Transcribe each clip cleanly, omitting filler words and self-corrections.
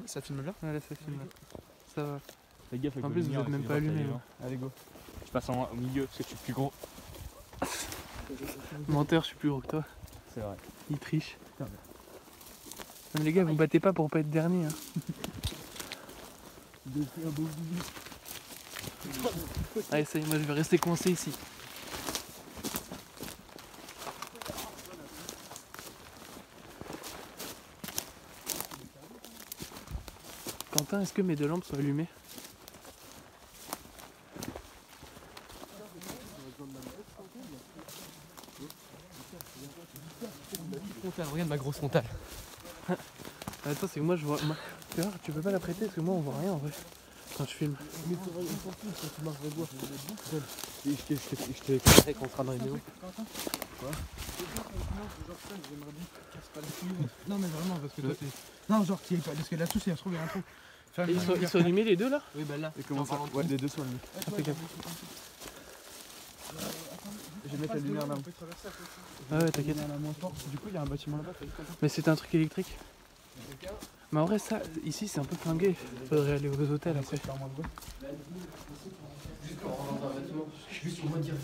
Ça filme bien? Ouais, là ça filme. Ça va. Fais gaffe avec En le plus, vous lumière, êtes même les pas gens, allumé. ça y est, hein. Allez, go. Je passe au milieu parce que je suis plus gros. Menteur, je suis plus gros que toi. C'est vrai. Il triche. Putain, Mais les gars, vous battez pas pour pas être dernier. Hein. Allez, ça y est, moi je vais rester coincé ici. Quentin, est-ce que mes deux lampes sont allumées? Regarde ma grosse frontale. Attends, c'est que moi je vois. Tu peux pas la prêter parce que moi on voit rien en vrai. Quand je filme. Mais on s'en fout, ça tu marches voir. Je te éclairerai quand on sera dans les maisons. Quoi? Non mais vraiment parce que toi t'es... Non genre t'y es pas, parce que là-dessous si ça se trouve il y a un trou. Ils sont allumés les deux là? Oui bah là. Et comment ça? Ouais, les deux sont allumés. Impeccable. Je vais mettre la lumière là. Ah ouais, t'inquiète. Du coup, il y a un bâtiment là-bas. Mais c'est un truc électrique. Mais en vrai, ça, ici c'est un peu flingué. Faudrait aller aux hôtels après. Juste pour moi dire,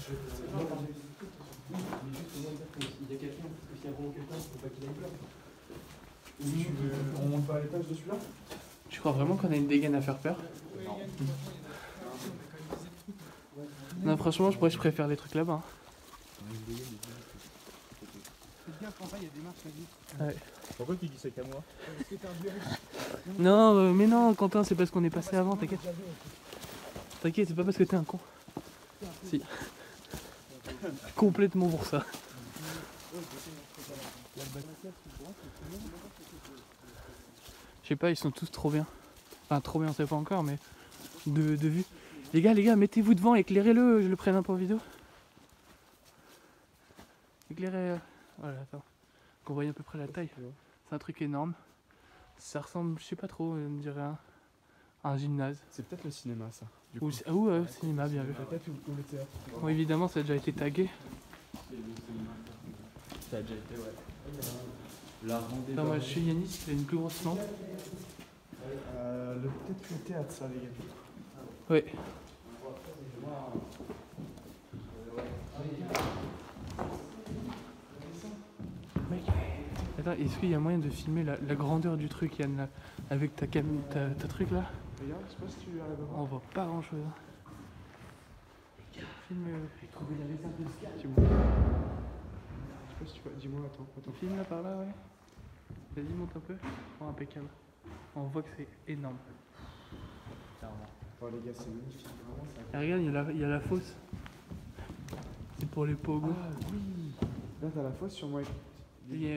il y a quelqu'un, parce que s'il y a vraiment quelqu'un, faut pas qu'il aille peur. On monte pas à l'étage de celui-là? Tu crois vraiment qu'on a une dégaine à faire peur? Non, franchement, je préfère les trucs là-bas. Fais gaffe, Quentin, il y a des marches là-dessus. Ouais. Pourquoi tu dis ça qu'à moi? Parce que t'es un vieux. Non, mais non, Quentin, c'est parce qu'on est passé avant, t'inquiète. T'inquiète, c'est pas parce que t'es un con. Si. Complètement pour ça. Je sais pas, ils sont tous trop bien. Enfin, trop bien, on sait pas encore, mais de vue. Les gars, mettez-vous devant, éclairez-le, je le prenne un peu en vidéo. Éclairez. Voilà, attends. Qu'on voit à peu près la taille. C'est un truc énorme. Ça ressemble, je sais pas trop, on dirait un gymnase. C'est peut-être le cinéma, ça. Ou au cinéma, bien vu. Peut-être ou le théâtre. Bon, évidemment, ça a déjà été tagué. Ça a déjà été, ouais. La rendez-vous. Non, moi, je suis Yanis, il a une plus grosse lampe. Peut-être le théâtre, ça, les gars. Ouais. Mec, attends, est-ce qu'il y a moyen de filmer la grandeur du truc, Yann, là, avec ta truc là? Regarde, je sais pas si tu arrives à voir. On voit pas grand chose. Filme. Je sais pas si tu vois. Dis-moi, attends. Filme là par là, ouais. Vas-y, monte un peu. Oh, impeccable. On voit que c'est énorme. Oh, les gars, c'est magnifique. Vraiment, ça. Et regarde, il y a la fosse. C'est pour les pogos. Ah oui. Là, t'as la fosse sur moi. Il y a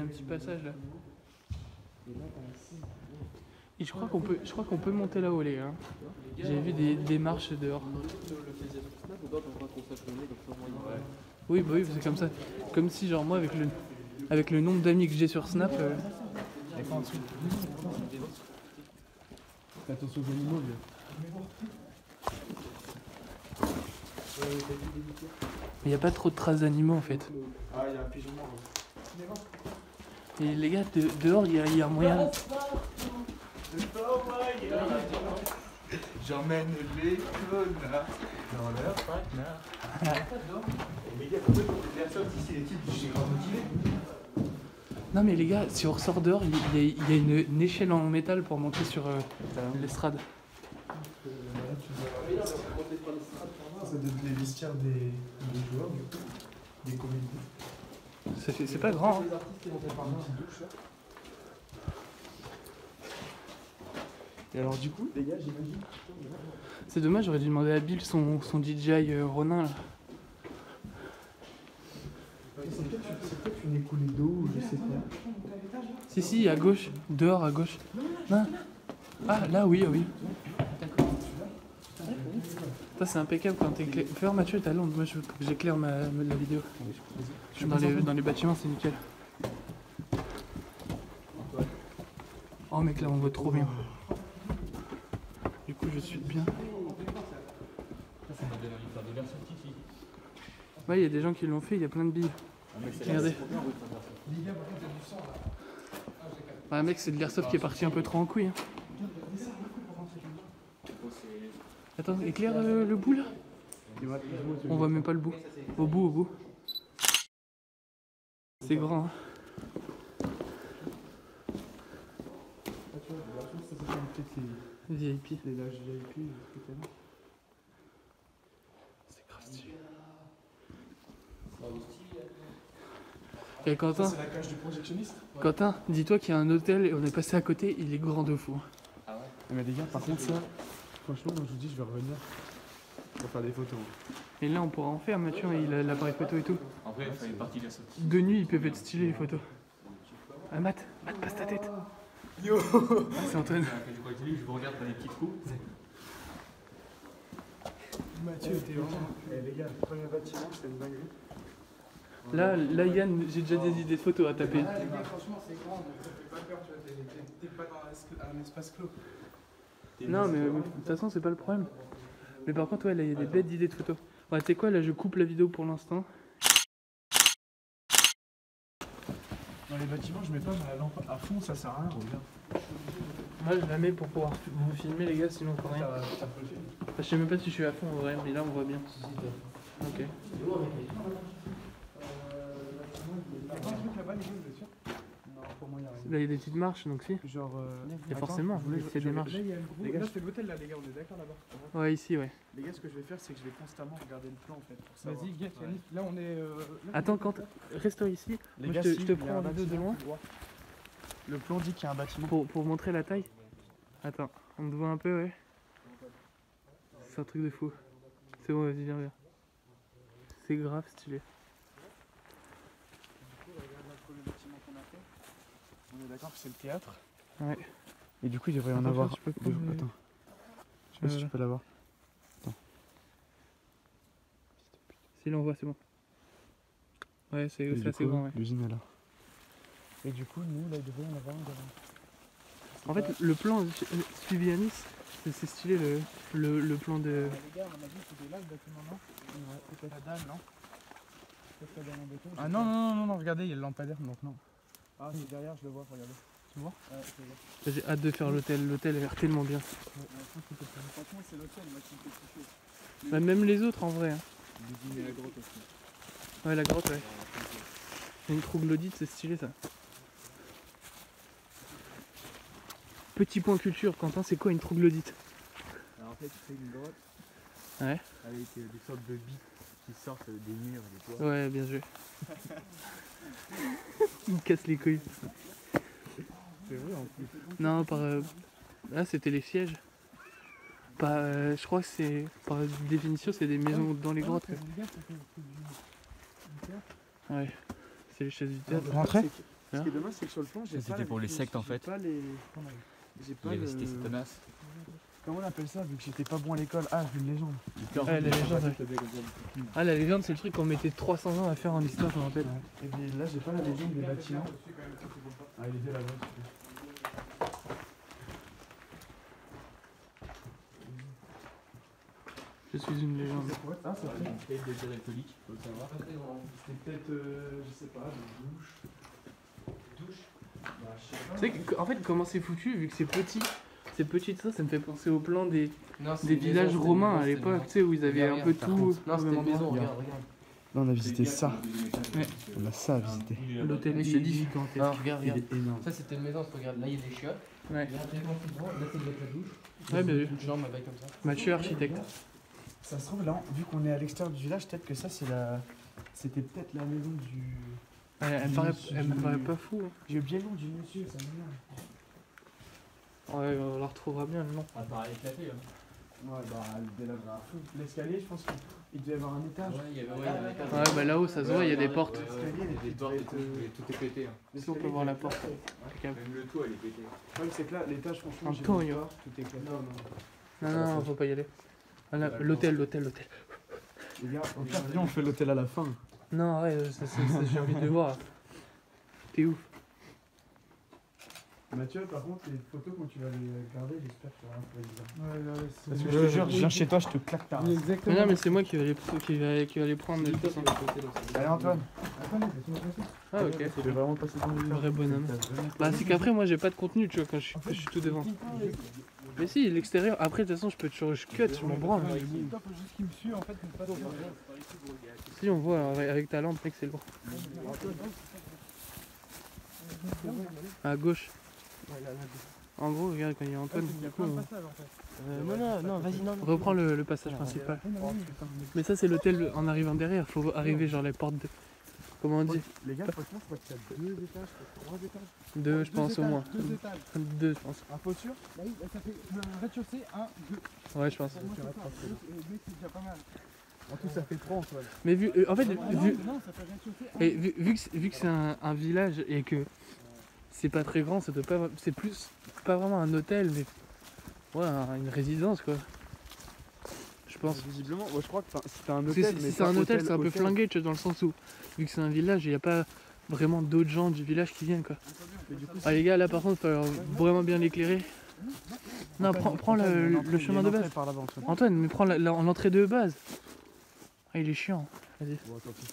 un petit passage là. Et là, t'as la scène. Et je crois qu'on peut monter là-haut, les gars. J'ai vu des marches dehors. Oui, bah oui, c'est comme ça. Comme si, genre, moi, avec le nombre d'amis que j'ai sur Snap. Et pas en dessous. Fais attention aux animaux, vieux. Il n'y a pas trop de traces d'animaux en fait. Ah, il y a un pigeon mort. Là. Et les gars, dehors, il y a moyen. J'emmène les connards dans leur traquenard. Les gars, pourquoi personne ici, les types, j'ai grave motivé. Non mais les gars, si on ressort dehors, il y a une échelle en métal pour monter sur l'estrade. Ça donne les vestiaires des joueurs, du coup, des comédiens. C'est pas grand. Hein. Et alors du coup, les gars, j'imagine. C'est dommage, j'aurais dû demander à Bill son DJI Ronin là. C'est peut-être une écoulée d'eau ou je sais pas. Si, à gauche, dehors à gauche. Non. Ah là oui, oui. Ça c'est impeccable quand t'éclaires. Fais voir Mathieu, t'as l'onde, moi je veux que j'éclaire la vidéo. Je suis dans les bâtiments, c'est nickel. Oh mec, là on voit trop bien. Du coup je suis bien. Ouais, il y a des gens qui l'ont fait, il y a plein de billes. Regardez. Ouais, mec, c'est de l'airsoft qui est parti un peu trop en couille. Hein. Attends, éclaire le bout là. On voit même pas le bout. Au bout. C'est grand. Hein. VIP. Les lâches VIP, C'est grave stylé. Et Quentin, c'est la cage du projectionniste. Quentin, dis-toi qu'il y a un hôtel et on est passé à côté, il est grand de fou. Ah ouais. Mais les gars, par contre ça, franchement, moi je vous dis, je vais revenir pour faire des photos. Et là on pourra en faire, Mathieu, il a l'appareil photo et tout. En vrai, il fallait partie de la sortie. De nuit, ils peuvent être stylés les photos. Ah Matt, passe ta tête. Yo. Ah, c'est Antoine. Je vous regarde dans les petits trous. Mathieu, t'es vraiment. Eh les gars, le premier bâtiment, c'était une dinguerie. Là Yann, j'ai déjà des idées de photos à taper. Ah les gars, franchement, c'est grand, donc ça fait pas peur, tu vois, t'es pas dans un espace clos. Non mais de toute façon c'est pas le problème. Mais par contre ouais là il y a des bêtes d'idées de photos. Ouais tu sais quoi, là je coupe la vidéo pour l'instant. Dans les bâtiments, je mets pas ma lampe à fond, ça sert à rien, regarde. Moi je la mets pour pouvoir vous filmer les gars, sinon on peut rien. Je sais même pas si je suis à fond en vrai, mais là on voit bien. Ok. Il y a pas un truc là-bas, les gars, vous êtes sûr? Non, pour moi, il y a rien. Là il y a des petites marches donc si. Genre. Et forcément, c'est des marches. Là, il y a le gros. Là, c'est l'hôtel, là, les gars, on est d'accord là-bas. Ouais ici ouais. Les gars, ce que je vais faire, c'est que je vais constamment regarder le plan en fait. Vas-y, gars, là, on est. Attends, reste ici. Les Moi, gars, je si, te il y a prends un en vidéo de bâtiment loin tout droit. Le plan dit qu'il y a un bâtiment. pour montrer la taille. Attends, on te voit un peu ouais. C'est un truc de fou. C'est bon, vas-y viens. C'est grave stylé. Du coup, regarde là, le premier bâtiment qu'on a fait. On est d'accord que c'est le théâtre. Ouais. Et du coup, il devrait y en Attends, avoir. tu peux prendre le- Attends. Je sais pas si tu peux l'avoir. S'il envoie, c'est bon. Ouais, c'est Et du assez coup, grand, ouais. l'usine est là. Et du coup, nous, là, il devrait y en avoir un devant. En fait, le plan suivi à Nice, c'est stylé le plan de. Les gars, on a dit que c'était là le bâtiment, non? Ouais, peut-être. La dalle, non? Peut-être la dalle en béton. Ah non, regardez, il y a le lampadaire, donc non. Ah, c'est derrière, je le vois, regardez. Tu vois? Ouais, je le vois. J'ai hâte de faire l'hôtel. L'hôtel a l'air tellement bien. Franchement, c'est l'hôtel, moi, qui me fait kiffer. Bah, même les autres en vrai. Hein. L'usine et la grotte aussi. Ouais, la grotte, ouais. Il y a une troglodyte, c'est stylé ça. Petit point culture, Quentin, c'est quoi une troglodyte? Alors en fait, c'est une grotte. Ouais. Avec des sortes de billes qui sortent des murs et des toits. Ouais, bien joué. Il me casse les couilles. C'est vrai en plus. Non, là c'était les sièges. Je crois que c'est par définition c'est des maisons dans les grottes. Ouais, c'est les chaises du théâtre. Rentrez. Hein? Ce qui est dommage, c'est que sur le plan, j'ai pas. C'était pour les sectes en fait. J'ai pas les. J'ai pas Il avait le. cité Satanas. Comment on appelle ça vu que j'étais pas bon à l'école? Ah, une légende. Ouais, la légende. Ouais. Ah, la légende, c'est le truc qu'on mettait 300 ans à faire en histoire, je me rappelle. Et puis là, j'ai pas la légende des bâtiments. Ah, il était là-bas. Je suis une légende. Ah, c'est vrai. Peut-être des catholiques, faut le savoir. C'était peut-être, je sais pas, des douches. Douches? Bah, je sais pas. Tu sais, en fait, comment c'est foutu, vu que c'est petit ça me fait penser au plan des villages romains à l'époque, tu sais, où ils avaient un peu tout. Non, c'était une maison, regarde. Là, on a visité ça. Ouais. On a ça à visiter. L'hôtel Mais il c'est est difficile. gigantesque. Non, regarde. Il est énorme. Ça, c'était une maison, regarde. Là, il y a des chiottes. Ouais, Il y a un traitement plus grand. Là, c'est de la douche. ouais, bien vu. Une chambre avec comme ça. Mathieu, architecte. Ça se trouve, là, vu qu'on est à l'extérieur du village, peut-être que ça, c'est la. C'était peut-être la maison du. Elle me paraît pas fou. Hein. J'ai oublié le nom du monsieur, ça m'énerve. Ouais, on la retrouvera bien le nom. Ah, bah, éclaté, là. Ouais, bah, elle délavera à fou. L'escalier, je pense qu'il devait y avoir un étage. Ouais, il y avait un étage. Ouais, bah là-haut, ça se voit, il y a des portes. L'escalier, Des portes et tout, mais tout est pété. Hein. Si on peut voir la porte. Même le toit, il est pété. Le problème, c'est que là, l'étage, franchement, j'ai Antonio. peur, tout est éclaté. Non, non, faut pas y aller. Ah, là, l'hôtel. Les gars, viens, on fait l'hôtel à la fin. Non, ouais, j'ai envie de le voir. T'es ouf. Mathieu, par contre, les photos, quand tu vas les garder, j'espère que tu vas rien trouver bizarre. Ouais, Parce que je te jure, je viens chez toi, je te claque ta race. Mais Exactement. non, mais c'est moi qui va les prendre et tout ça. Allez, Antoine. Antoine, laisse-moi passer. Ah, ok. Je vais vraiment passer ton Un vrai bonhomme. Bah, c'est qu'après, moi, j'ai pas de contenu, tu vois, quand je suis tout devant. Mais si, l'extérieur, après, de toute façon, je peux toujours cut, je m'en branle. Toi, faut juste qu'il me suit en fait, mais pas trop. Si, on voit avec ta lampe, mec, c'est lourd. À gauche. En gros, regarde, quand il y a Antoine, du coup, Non, vas-y, non. on reprend le passage principal. Mais ça, c'est l'hôtel en arrivant derrière. Faut arriver, genre, les portes de. Comment on dit? Les gars, franchement, je crois qu'il y a 2 étages, 3 étages. Deux, je pense, au moins. 2 étages. Deux, je pense. Un pot sûr? Bah oui, ça fait le rez-de-chaussée, 1, 2. Ouais, je pense. Pour moi, c'est ça. Mec, c'est déjà pas mal. En tout, ça fait 3, Antoine. Mais vu, en fait, Non, vu, non, ça fait rez-de-chaussée, 1. et vu que c'est un village et que c'est pas très grand, ça doit pas, c'est plus pas vraiment un hôtel, mais ouais, une résidence quoi. Je pense. Visiblement, ouais, je crois que c'était un Parce hôtel. que si c'est un hôtel, c'est un peu flingué, tu vois, dans le sens où vu que c'est un village, il n'y a pas vraiment d'autres gens du village qui viennent quoi. Ah les gars, là par contre, il va falloir vraiment bien l'éclairer. Non, prends le chemin de base. Par là-bas, Antoine. Antoine, mais prends l'entrée de base. Ah, il est chiant. Vas-y. Bon, tant pis.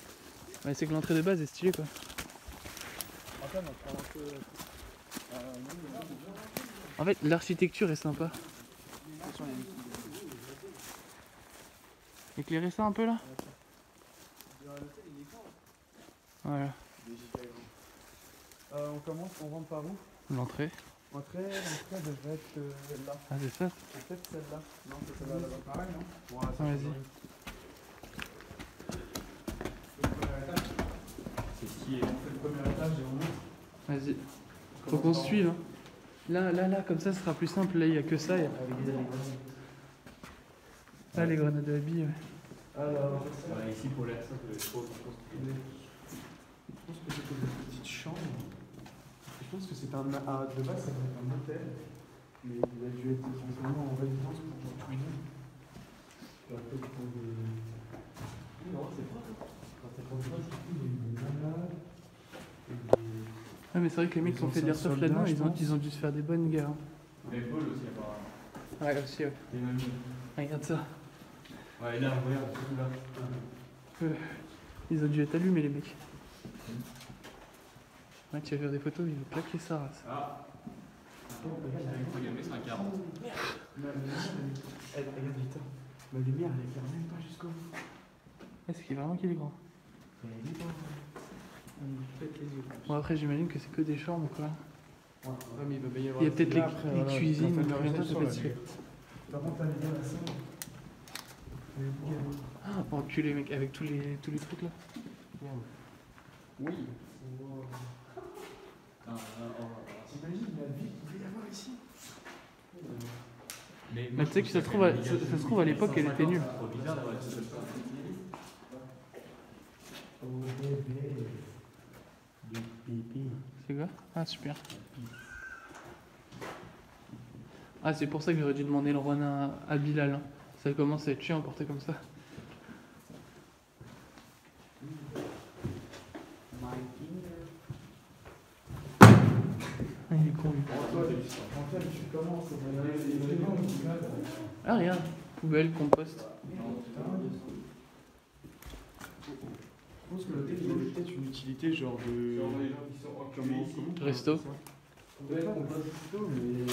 Ouais, c'est que l'entrée de base est stylée quoi. Antoine, on prend un peu. En fait, l'architecture est sympa. Éclairer ça un peu là. Voilà, On commence, on rentre par où? l'entrée. L'entrée devrait être là. Ah, c'est ça. C'est peut-être celle-là. Non, c'est celle-là là-bas. Pareil, non? Ouais, Vas-y. C'est stylé. On fait le premier étage et on monte. Vas-y. Faut qu'on se suive. Hein. Là, comme ça, ce sera plus simple. Là, il n'y a que ça. Là, les grenades de habits. Ouais. Alors, Voilà, ici pour l'accès, ça peut être trop. je pense que c'était une petite chambre. Je pense que c'est de base, ça devait être un hôtel. Mais il a dû être transformé en résidence pour tout le monde. Non, c'est propre. Quand t'es comme ça, Il y a eu des malades. Ouais, mais c'est vrai que les mecs qui ont fait de l'airsoft là-dedans, ils ont dû se faire des bonnes guerres. Les balles aussi, apparemment. Ouais, aussi, ouais. Les mamies. Regarde ça. Ouais, là, regarde, tout là. Ils ont dû être allumés, les mecs. Ouais, tu vas faire des photos, ils vont plaquer ça. race. Ah. Regardez, c'est un 40. Regarde, Victor. La lumière, elle éclaire même pas jusqu'au bout. Est-ce qu'il est vraiment qu'il est grand? Bon, après, j'imagine que c'est que des chambres, quoi. Ouais, mais il va bien y avoir. Il y a peut-être Là, après, les cuisines, quand mais t'as rien le d'autre, ça peut être stylé. Par contre, t'as les gars, la salle. Ah, enculé, mec, avec tous les trucs là. Oui. T'imagines la vie qu'il peut y avoir ici? Mais tu sais que ça se trouve à l'époque, elle était nulle. Trop bizarre d'avoir cette chose. Oh bébé. Du pipi. C'est quoi? Ah, super. Ah, c'est pour ça que j'aurais dû demander le Rwanda à Bilal. Hein. Ça commence à être chiant à porter comme ça. Ah, il est con lui. Antoine, tu commences. Ah, regarde. Poubelle, compost. Je pense que l'hôtel, il a peut-être une utilité genre de. Genre les gens qui sont occupés ici. Resto. Ouais, on passe plutôt, mais.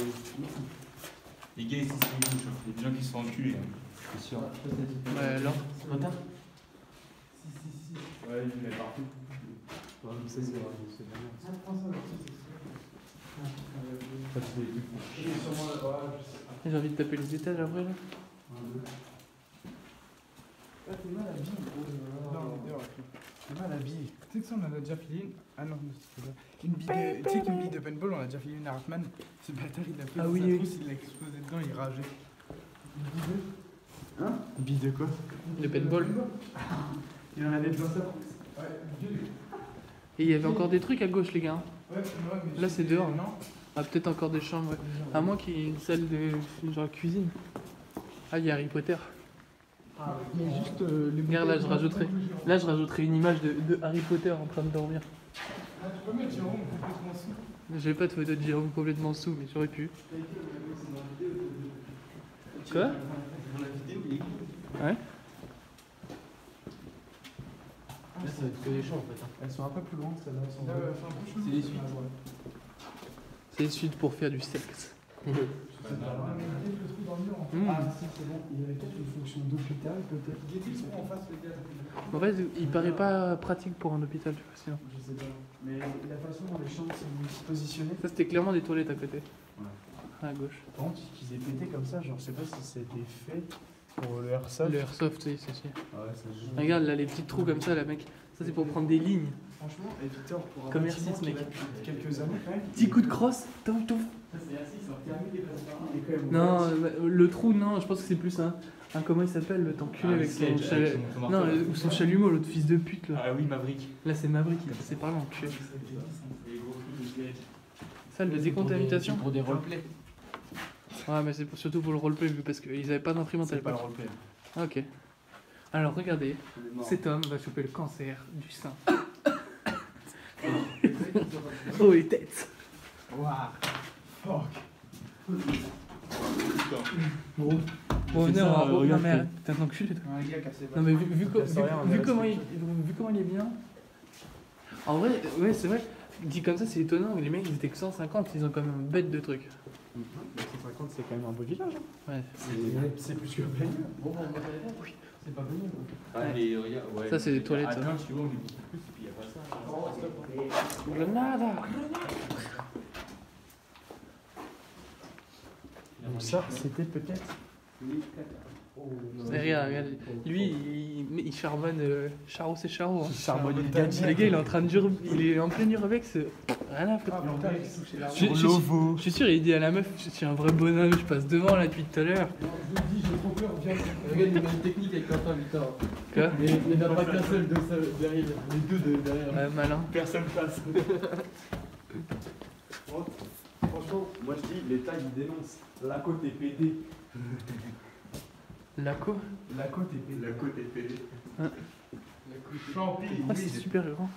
Les gars ici, c'est une bouche. Il y a des gens qui se font enculer. C'est sûr. Ouais, alors. Retard. Ouais, ils mettent partout. Ouais, mais ça, c'est vrai. J'ai envie de taper les étages après là. Ah, t'es mal habillé. Non, on est dehors, ok. T'es mal habillé. Tu sais que ça, on en a déjà filé une. Ah non, c'est pas une bille de. Tu sais qu'une bille de paintball, on a déjà filé une à Hartmann. Ce bâtard, il a fait Ah dans oui, sa oui. trousse, il l'a explosé dedans, il rageait. Hein? Une bille de quoi? Le paintball. Il en avait dans sa trousse. Ouais, Et il y avait encore des trucs à gauche, les gars. ouais, mais. Là, c'est dehors. Non. Ah, peut-être encore des chambres, ouais. À moins qu'il y ait une salle de genre cuisine. Ah, il y a Harry Potter. Mais juste les Regarde, là, je rajouterai une image de Harry Potter en train de dormir. Ah, tu peux mettre Jérôme complètement sous. J'ai pas de photo de Jérôme complètement sous, mais j'aurais pu. Quoi? Ouais. Là, ça va être que les champs en fait. Elles sont un peu plus grandes, celles-là. C'est les suites. C'est les suites pour faire du sexe. Ah, si, c'est bon. Il y avait peut-être une fonction d'hôpital, peut-être. Ils sont en face, les gars. En fait, il paraît pas pratique pour un hôpital, tu vois, sinon. Je sais pas. Mais la façon dont les chambres sont positionnées. Ça, c'était clairement des toilettes à côté. Ouais. À gauche. Par contre, qu'ils aient pété comme ça, genre, je sais pas si ça a été fait pour le airsoft. Le airsoft, oui, c'est sûr. Ouais, ça joue. Regarde là, les petits trous comme ça, là, mec. Ça, c'est pour prendre des lignes. Franchement, et Victor, pour un Comme bâtiment R6, qui mec. date depuis quelques années, quand même. Petit coup de crosse, touf touf. Ça, c'est assis, ça termine les il est quand même Non, relatif. le trou, non, je pense que c'est plus un comment il s'appelle, le enculé avec son chalumeau. Non, ou son chalumeau, l'autre fils de pute là. Ah oui, Maverick. Là, c'est Maverick, il est passé par là, enculé. Ça, le décontamination. Pour des roleplays. Ouais, mais c'est surtout pour le roleplay, parce qu'ils avaient pas d'imprimante à C'est pas le l'époque. roleplay. Ah, ok. Alors, regardez, cet homme va choper le cancer du sein. Oh, les têtes. Waouh. Fuck. Bon, fait non, ça, non, regarde mais que- arrête, t'es un enculé, toi. Un gars cassé. Non, mais vu comment il il est bien. En vrai, ouais, c'est vrai. Dit comme ça, c'est étonnant, mais les mecs, ils étaient que 150, ils ont quand même un bête de trucs. 150, c'est quand même un beau village. Ouais. C'est plus que bagnole. Bon, on va oui. C'est pas venu. Ah, mais regarde, ouais. Ça, c'est les toilettes, ça. Attends, tu vois, on est beaucoup plus, et puis il n'y a pas ça. Grenada. Donc ça, c'était peut-être. Regarde, regarde. Lui, il charbonne. Charo, c'est Charo. Hein. Charbonne Le gars, il est en train de il est en plein urbex. Rien à foutre. Je suis sûr, il dit à la meuf, je suis un vrai bonhomme, je passe devant là depuis tout à l'heure. Je vous dis, j'ai trop peur, viens. Regarde, il y a une technique avec Quentin, Victor. Quoi? Mais il n'y en a pas qu'un seul derrière. Les deux derrière. Ouais, malin. Personne passe. Franchement, moi je dis, l'État il dénonce. La côte est pédée. Laco. La côte est pédée. La côte est pédée. Champi. Ah, c'est super grand.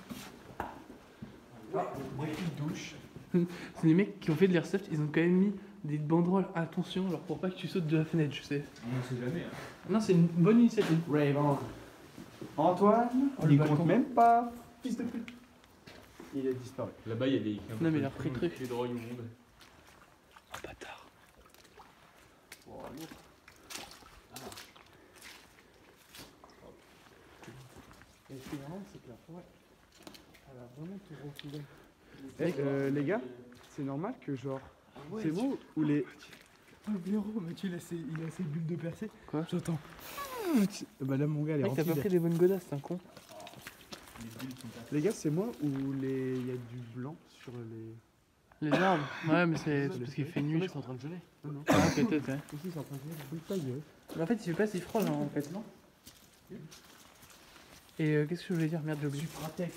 Ah, des douches. C'est des mecs qui ont fait de l'airsoft, ils ont quand même mis des banderoles, attention, genre pour pas que tu sautes de la fenêtre, je sais. On ne sait jamais. Hein. Non, c'est une bonne initiative. Raven. Antoine, Oh, le il balcon. compte même pas. Fils de pute. Il a disparu. Là-bas, il y a des. Non, mais il a repris le truc. Les drogues au monde. Oh, bâtard. Et ce qui est marrant, c'est que la forêt, elle a vraiment tout refoulé. Les gars, c'est normal que genre. c'est bon ou les. Oh, le blaireau, Mathieu, il a ses bulles de percée. Quoi? J'entends. Bah là, mon gars, elle est Mec, t'as remplie. pas pris des bonnes godasses, c'est un con. Les gars, c'est moi ou il y a du blanc sur les. Les arbres. Ouais, mais c'est parce qu'il fait nuit, je crois. en train de geler. Non, non. Ah, peut-être, ouais. Ici, c'est en train de faire ta gueule. Mais en fait, il fait pas si froid, là, en fait, non? Et qu'est-ce que je voulais dire? Merde, j'ai oublié. Supratech.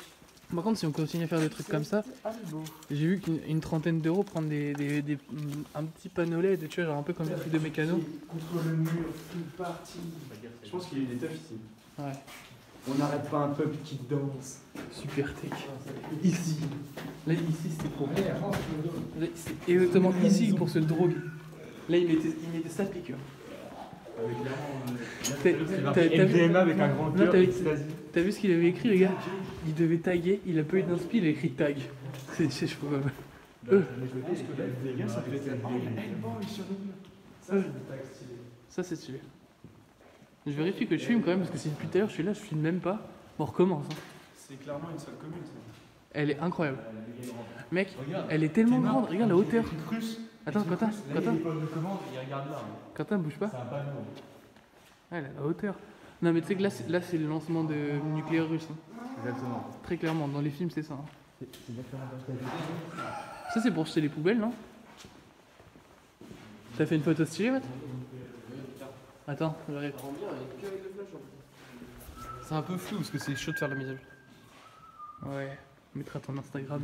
Par contre, si on continue à faire des trucs comme ça, j'ai vu qu'une trentaine d'euros prendre un petit panneau LED, tu vois, genre un peu comme les trucs de mécano. Contre le mur, toute partie. Je pense qu'il y a eu des teufs ici. Ouais, On n'arrête pas un peuple qui danse. super tech. Ici. Là, ici, c'était pour. Allez, avance le dos. Là, c'est exactement ici pour se droguer. Là, il mettait sa piqûre. T'as vu- MDMA avec un grand Non, cœur. t'as vu- ecstasy. T'as vu ce qu'il avait écrit, les gars? Il devait taguer, il a pas eu d'inspi, il a écrit tag. Je sais pas. Mais je pense que là, les gars, ça peut être. Oh, il y a Hellboy sur le mur. Ça, c'est des tags stylés. Ça, c'est stylé. Je vérifie que je filme quand même, parce que si depuis tout à l'heure je suis là, je filme même pas. On recommence. Hein. C'est clairement une salle commune, ça. Elle est incroyable. Mec, Regarde. elle est tellement grande. Regarde la hauteur. Une cruche. Attends, Quentin, Quentin, Les pommes de commande, ils regardent là. Hein. Quentin, bouge pas. C'est un panneau. Ouais, elle a la hauteur. Non, mais tu sais que là, c'est le lancement de nucléaire russe. Hein. Exactement. Très clairement, dans les films, c'est ça. Hein. Ça, c'est pour jeter les poubelles, non? T'as fait une photo stylée, Matt? Attends, j'arrive. Ça rend bien, avec que avec le flash. En fait. C'est un peu flou parce que c'est chaud de faire la mise à jour. Ouais, on mettra ton Instagram.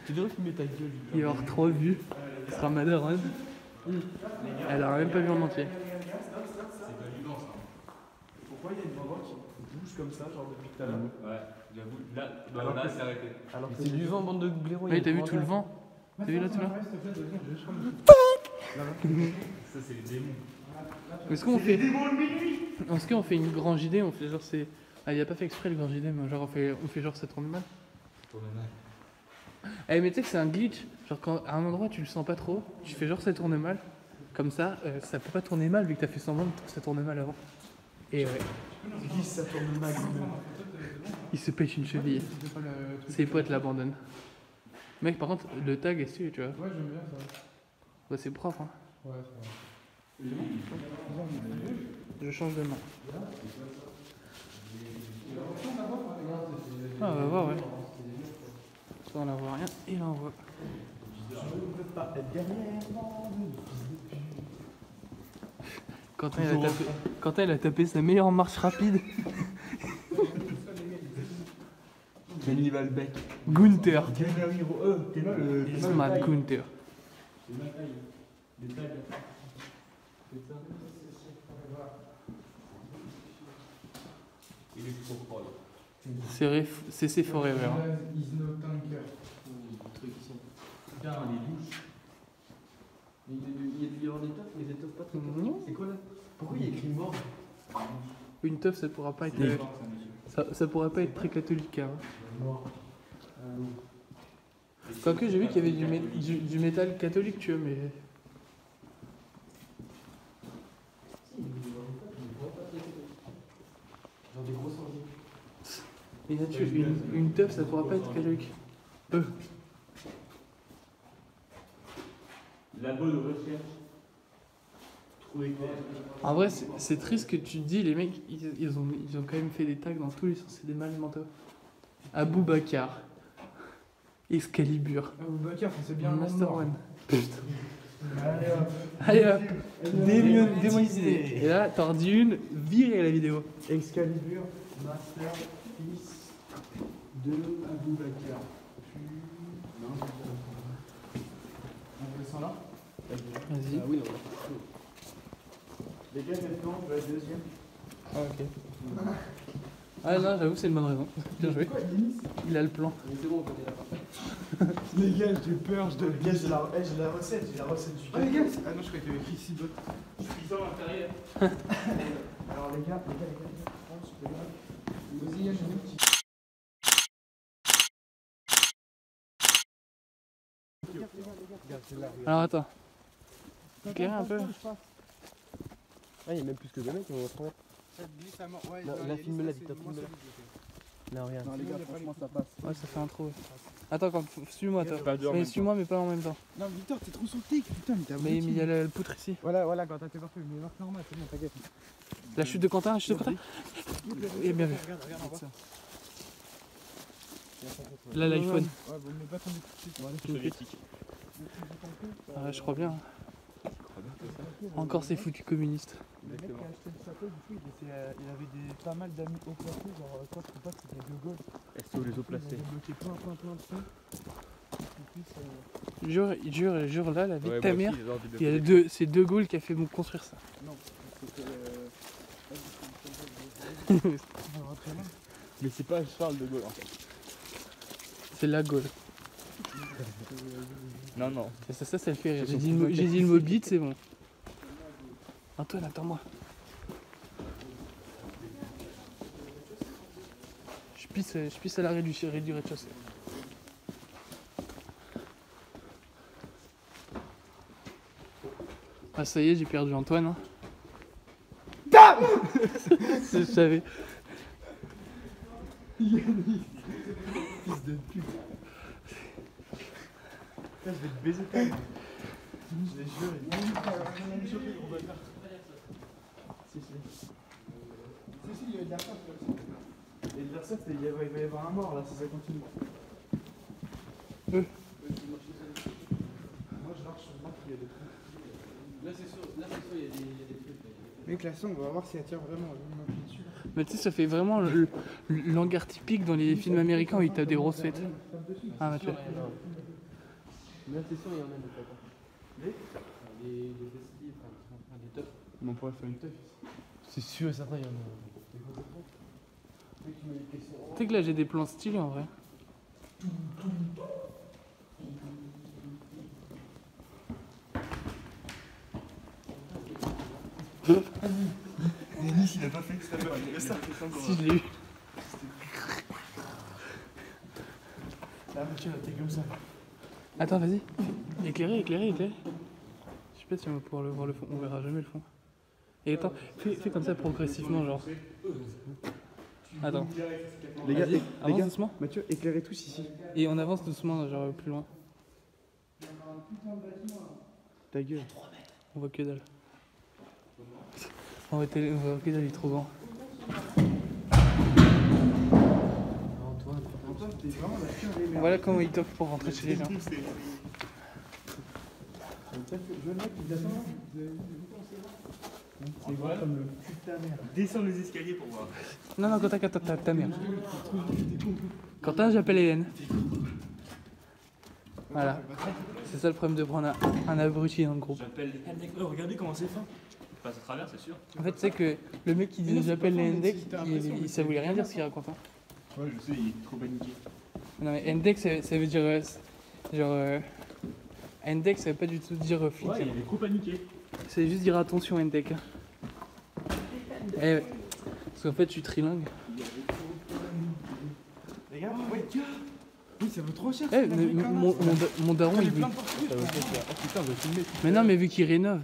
Tu devrais filmer ta gueule. Il va y avoir 3 vues. Ce sera Madaron. Elle a même pas vu en entier. Pourquoi il y a une maman qui bouge pousse comme ça, genre depuis tout à l'heure. Ouais, j'avoue, là, Alors là que- c'est arrêté. Alors que C'est du vent, bande de blaireaux. Ouais, t'as vu tout le vent? T'as vu là tout là? Ça, c'est les démons. Est-ce qu'on fait. Est-ce qu'on fait une grande idée? On fait genre c'est. Ah, il a pas fait exprès le grand idée, mais genre on fait genre ça tourne mal. Pour le mal. Eh, mais tu sais que c'est un glitch. Genre, quand à un endroit tu le sens pas trop, tu fais genre ça tourne mal. Comme ça, ça peut pas tourner mal vu que t'as fait semblant que ça tourne mal avant. Et ouais, Glisse, ça tourne mal. il se pète une cheville. Ses potes l'abandonnent. Mec, par contre, le tag est su, tu vois. Ouais, j'aime bien ça. Bah, c'est propre, hein. Ouais, c'est vrai. Je change de main. Ah, on va voir, ouais. Ça, on la voit rien, et là on voit. Je ne veux pas être derrière. Quentin, il a tapé sa meilleure marche rapide. Kenny Valbeck. Gunther. T'es mal le. Smart Gunther. Il est trop froid. CC Forever. Is no tanker. Putain, les douches. Il y a des étoffes, mais des étoffes pas très Non. C'est quoi là? Pourquoi il y a écrit mort? Une teuf, ça pourra pas être. C'est fort, ça, monsieur. Ça pourra pas être très catholique, hein. Mort. Quoique j'ai vu qu'il y avait du métal catholique, tu vois, mais. Genre des grosses envies. Et là, une teuf, ça pourra pas être catholique. Labo de recherche. Trou éclair. En vrai, c'est triste que tu te dis, les mecs, ils ont quand même fait des tags dans tous les sens, c'est des mal mentaux. Abou Bakar. Excalibur. Ah, Bakar, c'est bien le nom de Master mort. One. Allez hop. Allez hop, démonisé. Et là, t'en redis une, virez la vidéo. Excalibur, Master, fils de Abou Bakar. On descend là. Vas-y. Ah oui, non. Les gars, maintenant, je vais être deuxième. Ah, ok. Ah non, j'avoue, c'est une bonne raison. Bien joué. Il a le plan. Mais c'est bon, on connaît la partie. Les gars, j'ai peur, je dois. Les gars, j'ai la recette du Ah, gars. les gars. Ah non, je croyais qu'il y avait écrit ici d'autres. Alors, les gars, France, Vas-y, Yann, j'ai une petite. Alors attends. Éclairez un peu. Ah, il y a même plus que deux mecs, on va prendre. Ça te glisse à mort. Ouais, Non, non, là, les filme-la, glissades, vite, c'est filme-la. moins solide. Non, regarde. Non, les gars, franchement, ça passe. Ouais, ça fait un trou. Ouais. Attends, suis-moi toi. Pas deux en Mais même suis-moi, mais pas en même temps. Non, Victor, t'es trop sur le tic, putain, mais t'as Mais il y a la poutre ici. Voilà, quand t'as tes parfait, mais marque normal, c'est bon, t'inquiète. La chute de Quentin, Et bien vu. Regarde, on voit. Là, l'iPhone. Ouais, bon, mais pas tomber tout de suite. Ah, je crois bien. Encore ces foutus communistes. Le mec qui a acheté le château, du coup, il avait pas mal d'amis haut placés, genre, toi, je sais pas, c'était De Gaulle. Est-ce que les eaux Il avait bloqué plein de trucs. Jure, là, la vie de ta mère. C'est De Gaulle qui a fait construire ça. Non, c'était. Mais c'est pas Charles de Gaulle en fait. C'est la Gaulle. Non, non. Et ça le fait rire. J'ai dit le mot bite, c'est bon. Antoine, attends-moi. Je pisse à l'arrêt du rez-de-chaussée. Ah ça y est, j'ai perdu Antoine. Hein. Je savais. Fils de pute. Je vais te baiser ta mère. Je l'ai juré. Si, il y a de la place là aussi. Et de faire ça, il va y avoir un mort là si ça continue. Eux. Moi je marche sur le mec, il y a des trucs. Là, c'est sûr, il y a des trucs. Mec, la sonde, on va voir si elle tient vraiment. Mais tu sais, ça fait vraiment l'hangar typique dans les films américains où ils tapent des grosses fêtes. Ah, Mathieu. Mais là, c'est sûr, il y en a des tapants. Des festivals, enfin, des teufs. On pourrait faire une teuf. C'est sûr et certain, il y en a. Tu sais que là j'ai des plans stylés en vrai. Denis, il a pas fait que ça. Si je l'ai eu. La voiture était comme ça. Attends, vas-y. Éclairé, éclairé, éclairé. Je sais pas si on va pouvoir voir le fond. On verra jamais le fond. Et attends, fais comme ça progressivement, genre. Attends. Les gars, Vas-y, avance gars. doucement. Mathieu, éclairez tous ici. Et on avance doucement, genre plus loin. Ta gueule. On voit que dalle. On voit que dalle, il est trop grand. Antoine, t'es vraiment la pire des merdes. Voilà comment il t'offre pour rentrer chez les gens. Je vois le mec qui t'attend là. C'est quoi comme le cul de ta mère. Descends les escaliers pour voir. Non, non, Quentin, ta mère. Quentin, j'appelle Hélène. Voilà. C'est ça le problème de prendre un abruti dans le groupe. J'appelle les Hendek. Oh, regardez comment c'est fin. Je passe à travers, c'est sûr. En fait, tu sais que le mec qui dit j'appelle les Hendek, ça voulait rien dire ce qu'il raconte. Hein. Ouais, je sais, il est trop paniqué. Non, mais Hendek, ça veut dire. Genre. Hendek, ça veut pas du tout dire flic. Ouais, il est trop paniqué. Ça veut juste dire attention, Hendek. Eh ouais. Parce qu'en fait, je suis trilingue. Les gars, ouais. Oui, ça vaut trop cher. Eh, mais mon daron, il veut. Mais non, mais vu qu'il rénove,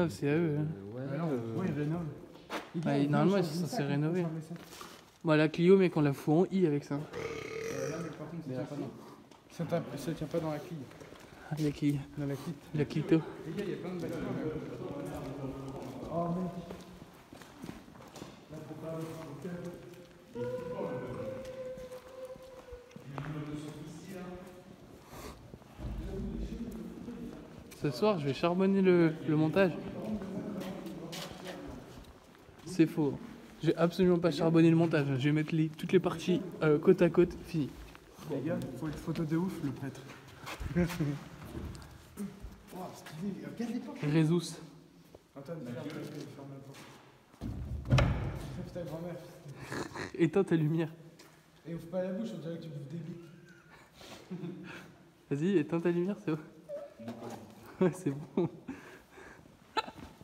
c'est à eux. Hein. Ouais, il rénove. Ouais, normalement, ils sont censés rénover. Bon, la Clio, mec, on la fout en I avec ça. Ça tient pas dans la quille. Ah, la quille. Dans la quille. La Clito. Les gars, il y a plein de bâtiments. Oh mec. Ce soir, je vais charbonner le montage. C'est faux. Je vais absolument pas charbonner le montage. Je vais mettre toutes les parties côte à côte. Fini. Les gars, faut une photo de ouf, le prêtre. Oh, stylé. Regardez pas. Résus. Antoine, ferme la porte. Fais ta grand-mère. Éteins ta lumière. Et ouvre pas la bouche, on dirait que tu bouffes des bites. Vas-y, éteins ta lumière, c'est bon. Ouais, c'est bon.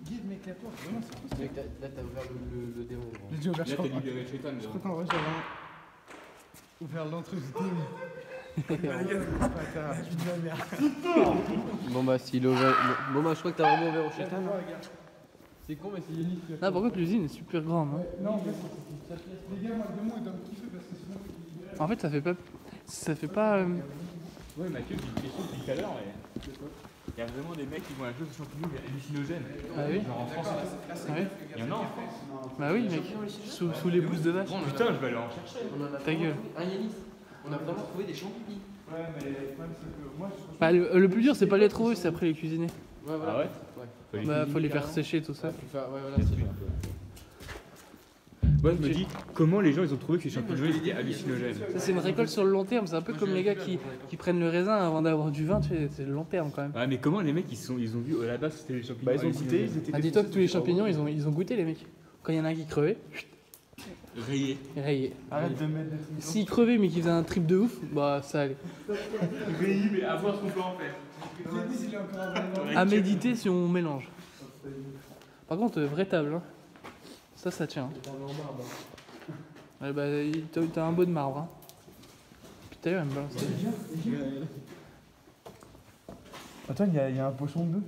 Guide, mec, la porte. Vraiment, c'est trop. Mec, là, t'as ouvert le démon. J'ai déjà ouvert, Là, t'as libéré Shaitan. Je crois qu'en vrai, j'avais ouvert l'entrée du démon. Les gars, je suis de la merde. Bon bah, s'il est ouvert. Bon bah, je crois que t'as vraiment ouvert au chétan. C'est con, mais c'est Yannick. Ah, par contre, l'usine est super grande. Hein. Non, en fait, c'est les gars, moi, le démon, il doit me kiffer parce que sinon. En fait, ça fait pas. Ça fait pas. Ouais, Mathieu, j'ai une question depuis tout à l'heure. Il y a vraiment des mecs qui vont à la chose de champignons hallucinogènes. Ah oui. Genre en France. Ah oui. Il y en a en France. Bah oui, mec. Sous les pousses de vache. Putain, je vais aller en chercher. Ta gueule. Ah, Yannick, on a vraiment trouvé des champignons. Ouais, mais le problème, c'est que moi, je Bah, le plus dur, c'est pas les trouver, c'est après les cuisiner. Ouais, voilà. Ah ouais? Bah, faut les faire sécher, tout ça. Ouais, voilà, c'est bien. Moi, je me dis, comment les gens ils ont trouvé que ces champignons étaient hallucinogènes? Ça, c'est une récolte sur le long terme. C'est un peu comme les gars qui prennent le raisin avant d'avoir du vin, tu sais, c'est le long terme quand même. Ouais, mais comment les mecs ils ont vu à la base c'était des champignons? Bah, ils ont goûté, ils étaient. Ah, dis-toi que tous les champignons, ils ont goûté, les mecs. Quand il y en a un qui crevait, Rayés. rayé. Arrête de mettre des trucs. S'il crevait mais qu'il faisait un trip de ouf, bah ça allait. Rayés, mais à voir ce qu'on peut en faire. J'ai dit, s'il est encore avant. À méditer si on mélange. Par contre, vraie table, hein. Ça tient. Ouais, bah, t'as un beau de marbre. Hein. Putain, elle me balance. Attends, il y a un pochon de bœuf.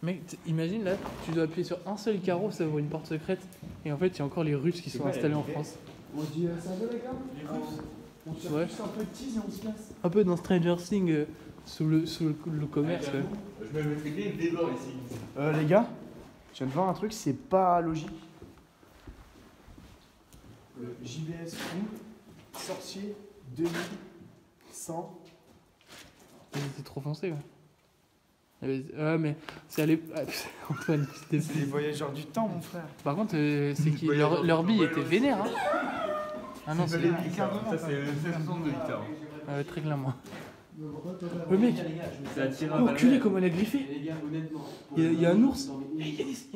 Mec, imagine là, tu dois appuyer sur un seul carreau, ça ouvre une porte secrète. Et en fait, il y a encore les Russes qui sont installés en France. On dit, ça va les gars? On cherche Ouais. juste un peu de tease et on se casse. Un peu dans Stranger Things, sous le commerce. Ouais. Je me mettrais bien une débord ici. Les gars, je viens de voir un truc, c'est pas logique. Le JBS Crew, sorcier 2100. C'est trop foncé, ouais. Ouais, mais c'est allé. Antoine, C'est les voyageurs du temps, mon frère. Par contre, c'est qui leur bille était vénère, hein. Ah non, c'est. Ça c'est 62 hectares. Très clairement. Le mec, Ça attire oh, enculé, comment elle a griffé. Les gars, honnêtement. Il y a un ours. Hey, Yanis.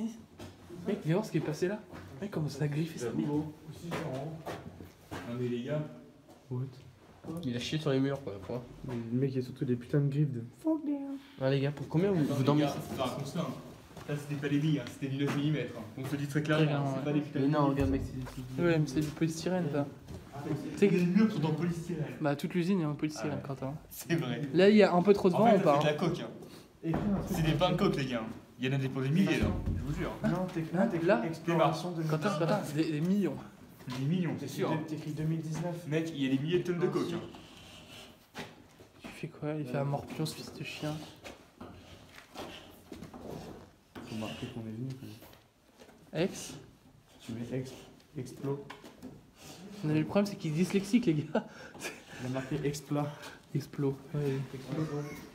Mec, viens voir ce qui est passé là. Mec, comment ça a griffé ça? Non mais les gars, Il a chié sur les murs quoi, point. Mais le mec, il y a surtout des putains de griffes de. Ah les gars, pour combien vous dormez? ça raconte ça. Ça c'était pas des billes, c'était du 9 mm. On se le dit très clairement, c'est pas des putains de Mais non, billes. regarde mec, c'est... Ouais, mais c'est du polystyrène ça. Tu sais que Les murs sont en polystyrène. bah, toute l'usine est en polystyrène, Ah ouais. Quentin. C'est vrai. Là, il y a un peu trop de En vent fait, ou pas? c'est de la coke. C'est des pains de coque, les gars. Il y en a des pour des milliers là, je vous jure. Non, t'écris Là exploration de. Quentin, des millions. Des millions, c'est sûr. T'écris 2019. Mec, il y a des milliers de tonnes de coke. Hein. Tu fais quoi? Il fait un morpion, ce fils de chien. Faut marquer qu'on est venu. Ex? Tu mets explo. Non, mais le problème, c'est qu'il est dyslexique, les gars. Il a marqué expla. Explo. Ouais.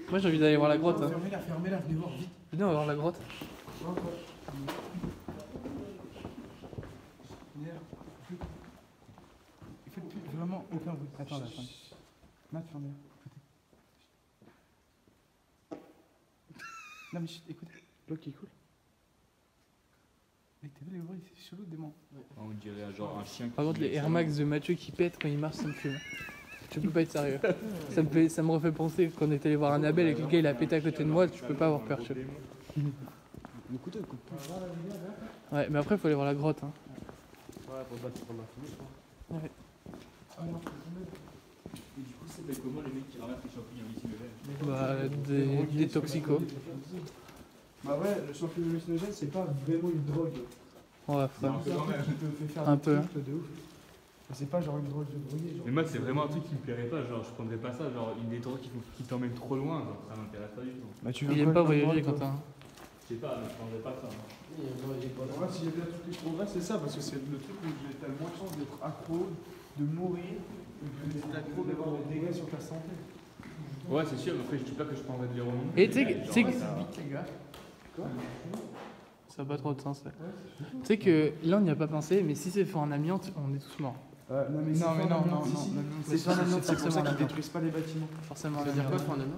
Moi, j'ai envie d'aller voir la grotte. Hein. Fermez-la, venez voir vite. Venez, on va voir la grotte. Faites plus vraiment aucun bruit. Attends, là, attends. Matt, fermez-la. Non, mais chut, écoute. L'eau qui coule. Mais t'as vu les bruits, c'est chelou, dément. On dirait genre un chien. Par contre, les Air Max de Mathieu qui pètent quand il marche, ça me fume. Tu peux pas être sérieux. Ça me refait penser qu'on était allé voir un Abel et que le gars il a pété à côté de moi, tu peux pas avoir peur. Tu vois. Le couteau, il coupe plus. Ouais, mais après, il faut aller voir la grotte. Hein. Ouais, pour pas se prendre la fumée, je crois. Ouais. Et du coup, c'est comment les mecs qui ramassent les champignons hallucinogènes? Bah, des toxicos. Bah ouais, le champignon hallucinogène, c'est pas vraiment une drogue. Ouais, C'est frère. un truc qui te fait faire Un des peu. trucs de ouf. Mais c'est pas genre une drogue de drogué. Mais moi, c'est vraiment un truc qui me plairait pas. Genre, je prendrais pas ça. Genre, une des drogues qui t'emmène trop loin. Genre, ça m'intéresse pas du tout. Bah, tu Il aime pas voyager, Quentin. Je sais pas, mais je prendrais pas ça. En vrai, s'il y a bien tout que je trouverais, c'est ça, parce que c'est le truc où t'as le moins de chance d'être accro, de mourir, d'être accro, d'avoir des dégâts sur ta santé. Ouais, c'est sûr, mais après, je dis pas que je prendrais de l'héroïne. Et tu sais que. les gars. Ça n'a pas trop de sens. Ouais. Tu sais que là, on n'y a pas pensé, mais si c'est fait en amiante, on est tous morts. Non, mais non. C'est pas l'amiante, C'est pour forcément ça qu'ils l'amiante. détruisent pas les bâtiments. Forcément, Ça veut dire quoi, faire un avion?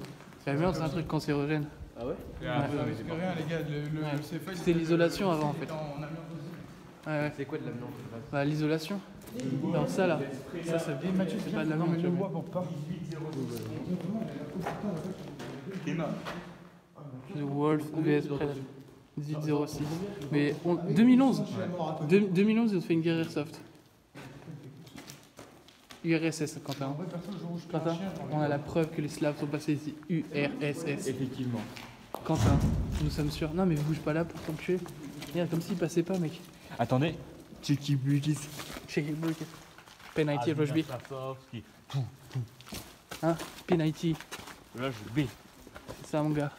l'amiante, c'est un truc cancérogène. Ah ouais? Ah, Ouais. mais c'est pas rien, les gars, le Ouais. CFA, C'était l'isolation avant, en fait. En amiante aussi. Ouais, ouais. C'est quoi de l'amiante? Bah, l'isolation. Alors, ça là, ça, c'est pas de l'amiante. tu vois. pour pas. Emma. The Wolf vs Predator. 1806. Mais 2011. 2011, ils ont fait une guerre Airsoft. URSS, Quentin. Quentin, on a la preuve que les Slaves sont passés ici. URSS. Effectivement. Quentin, nous sommes sûrs. Non, mais bouge pas là pour t'enculer. Regarde, comme s'il passait pas, mec. Attendez. Cheeky Booties. Check it, look. Penalty, Rushby. Hein? Penalty. Là, je vais. C'est ça, mon gars.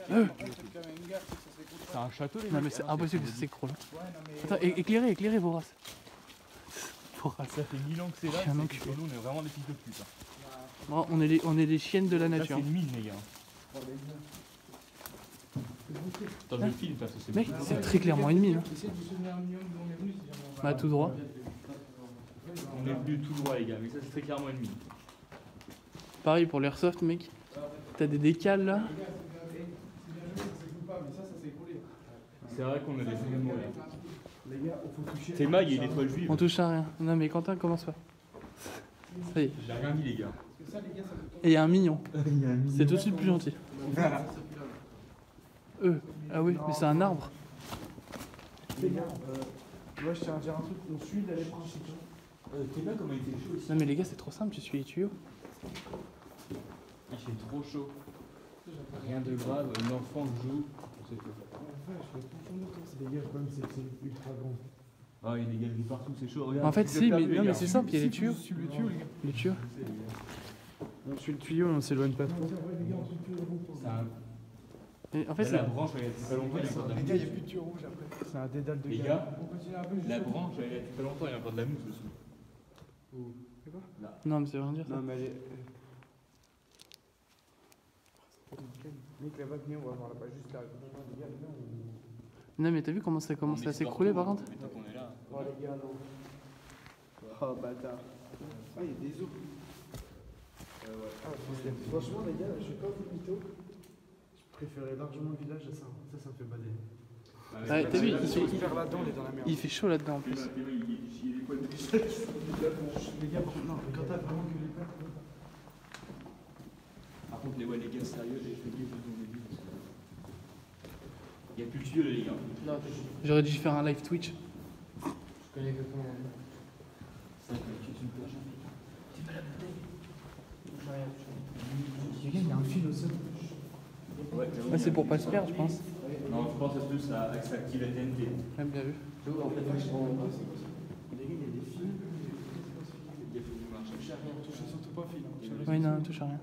C'est un château, les Non, mais c'est impossible que ça s'écroule. Attends, éclairez, Vorace. Vorace. Ça fait 1000 ans que c'est là. Chien c'est enculé. que nous, on est vraiment des fils de pute. Hein. Bon, on est les chiennes de la Là, nature. c'est une mine, les gars. Attends, je filme parce que c'est Mec, c'est très clairement une mine. Hein. Essayez de vous souvenir un minimum d'où on est venu, si jamais on va. Bah, tout droit. On est venu tout droit, les gars, mais ça, c'est très clairement une mine. Pareil pour l'airsoft, mec. T'as des décales là. C'est vrai qu'on a des événements là. Les gars, il faut toucher. C'est Mag, il y a une étoile juive. On touche à rien. Non, mais Quentin, commence pas. Ça y est. J'ai rien dit, les gars. Et il y a un mignon. C'est tout de suite plus gentil. Ah oui, mais c'est un arbre. Les gars, ouais, je tiens à dire un truc, on suit d'aller principaux. T'es là comment il fait chaud ici. Non, mais les gars, c'est trop simple, tu suis les tuyaux. Il fait trop chaud. Rien de grave, l'enfant joue. C'est tout. C'est des gars, comme c'est ultra grand. Ah, il y a des galeries partout, c'est chaud. Regarde, En fait, vous si, êtes mais perdus, non, les mais gars. c'est simple, il y a les tuyaux. Sur le tuyau, les gars. Les tuyaux. On suit le tuyau et on s'éloigne pas trop. C'est un- Et en fait, la c'est. branche, elle a pas longtemps, il y a encore de la Les mousse. gars, il n'y a plus de tuyau rouge après. C'est un dédale de Les gars. gars, On continue un peu la branche, elle a pas longtemps, il y a encore de la mousse dessus. Non, mais ça veut rien dire ça. Non, mais elle est. Mec, là-bas, venez, on va voir là-bas juste là. Les gars, là, on. Non, mais t'as vu comment ça commence à s'écrouler par contre? Mais tant qu'on est là. Oh, les gars, non. Oh, bâtard. Ah, il y a des os. Franchement, les gars, je vais pas vous mytho. Je préférais largement le village à ça. Ça me fait bader. Ouais, t'as vu, Ils sont hyper là-dedans, on est dans la merde. il fait chaud là-dedans en plus. Les gars, par contre, non, quand t'as vraiment que les pattes. Par contre, les gars sérieux, j'ai fait gaffe dans les vies. Il n'y a plus de tuyaux, les gars. Non, J'aurais dû faire un live Twitch. je connais exactement. C'est vrai que tu ne peux jamais. C'est pas la bouteille. Touche à rien, touche à rien. Les gars, il y a un fil au sol. Ouais, Ouais, c'est pour pas se perdre, je pense. non, je pense que plus ça active la TNT. Ouais, bien vu. En fait, vachement. Les gars, il y a des fils. Touche à rien, touche à rien. Surtout pas fil. Oui, non, touche à rien.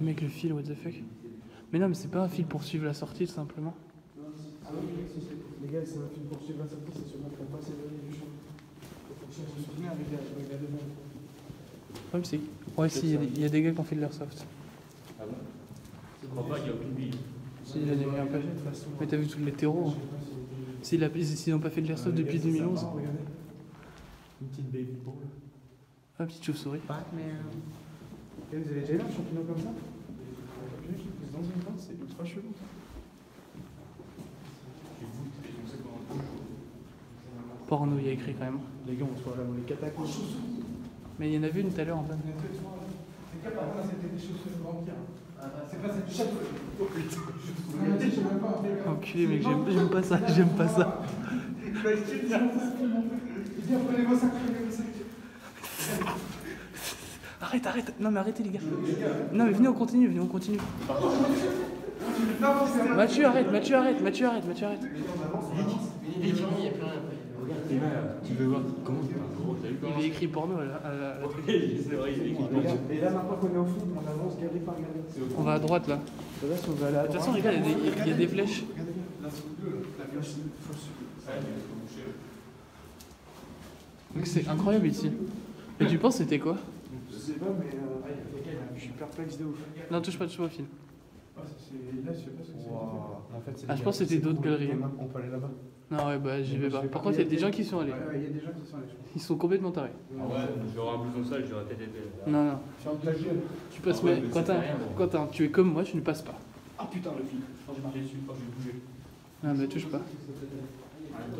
Mec, le fil, what the fuck. Mais non, mais c'est pas un fil pour suivre la sortie, tout simplement. Les gars, c'est un fil pour suivre la sortie, c'est sûrement pour pas s'éloigner du champ. Faut chercher un souvenir, les gars, je regarde bien. Le problème, c'est. Ouais, si, il y a des gars qui ont fait de l'airsoft. Ah bon? Je crois pas qu'il n'y a aucune bille. Si, il a mis un peu. Mais t'as vu tous les terreaux. Hein. S'ils n'ont pas fait de l'airsoft depuis 2011. Une petite baby ball. Ah, petite chauve-souris. Batman. Et vous avez déjà eu un champignon comme ça? Dans une vente, c'est ultra chelou. Porno, il y a écrit quand même. Les gars, on se voit là dans les catacombes. Mais il y en a vu une tout à l'heure en fait. Les gars, par contre, c'était des chaussures de vampire. C'est pas cette chapeau. Oh putain, je sais même pas. Enculé, mec, j'aime pas ça, j'aime pas ça. Il dit, prenez vos sacs, prenez vos sacs. Arrête, arrête. Non, mais arrêtez, les gars. Non, mais venez, on continue, venez, on continue. Mathieu, arrête, Mathieu, arrête, Mathieu, arrête, Mathieu, arrête. Il y a plus rien après. Tu veux voir comment c'est pas gros? T'as vu Il comment avait écrit porno à la truc. c'est vrai, il est écrit. Et là, maintenant qu'on est au fond, on avance, regardez par regardez. On va à droite là. Là, si on va aller à De toute façon, les gars, il y a des flèches. Regardez bien, là, sous le bleu, là. La flèche, c'est fausse. Donc c'est incroyable ici. Et tu penses c'était quoi? Je sais pas, mais je suis perplexe de ouf. Non, touche pas au film. Ah, là, je sais pas ce que c'est. En fait, c'est Ah, je pense que c'était d'autres galeries. On peut aller là-bas. Non, ouais, bah j'y vais pas. Par contre, il y a des gens qui sont allés. Ouais, il y a des gens qui sont allés. Ils sont complètement tarés. Ah ouais, j'aurais un blouson sale, j'aurais peut-être été. Non, non. Ferme ta gueule. Tu passes, Ah ouais, mais mais Quentin, ça fait rien, bon. Quentin, tu es comme moi, tu ne passes pas. Ah putain, le fil. Quand j'ai marché dessus, quand j'ai bougé. Ah, mais touche pas.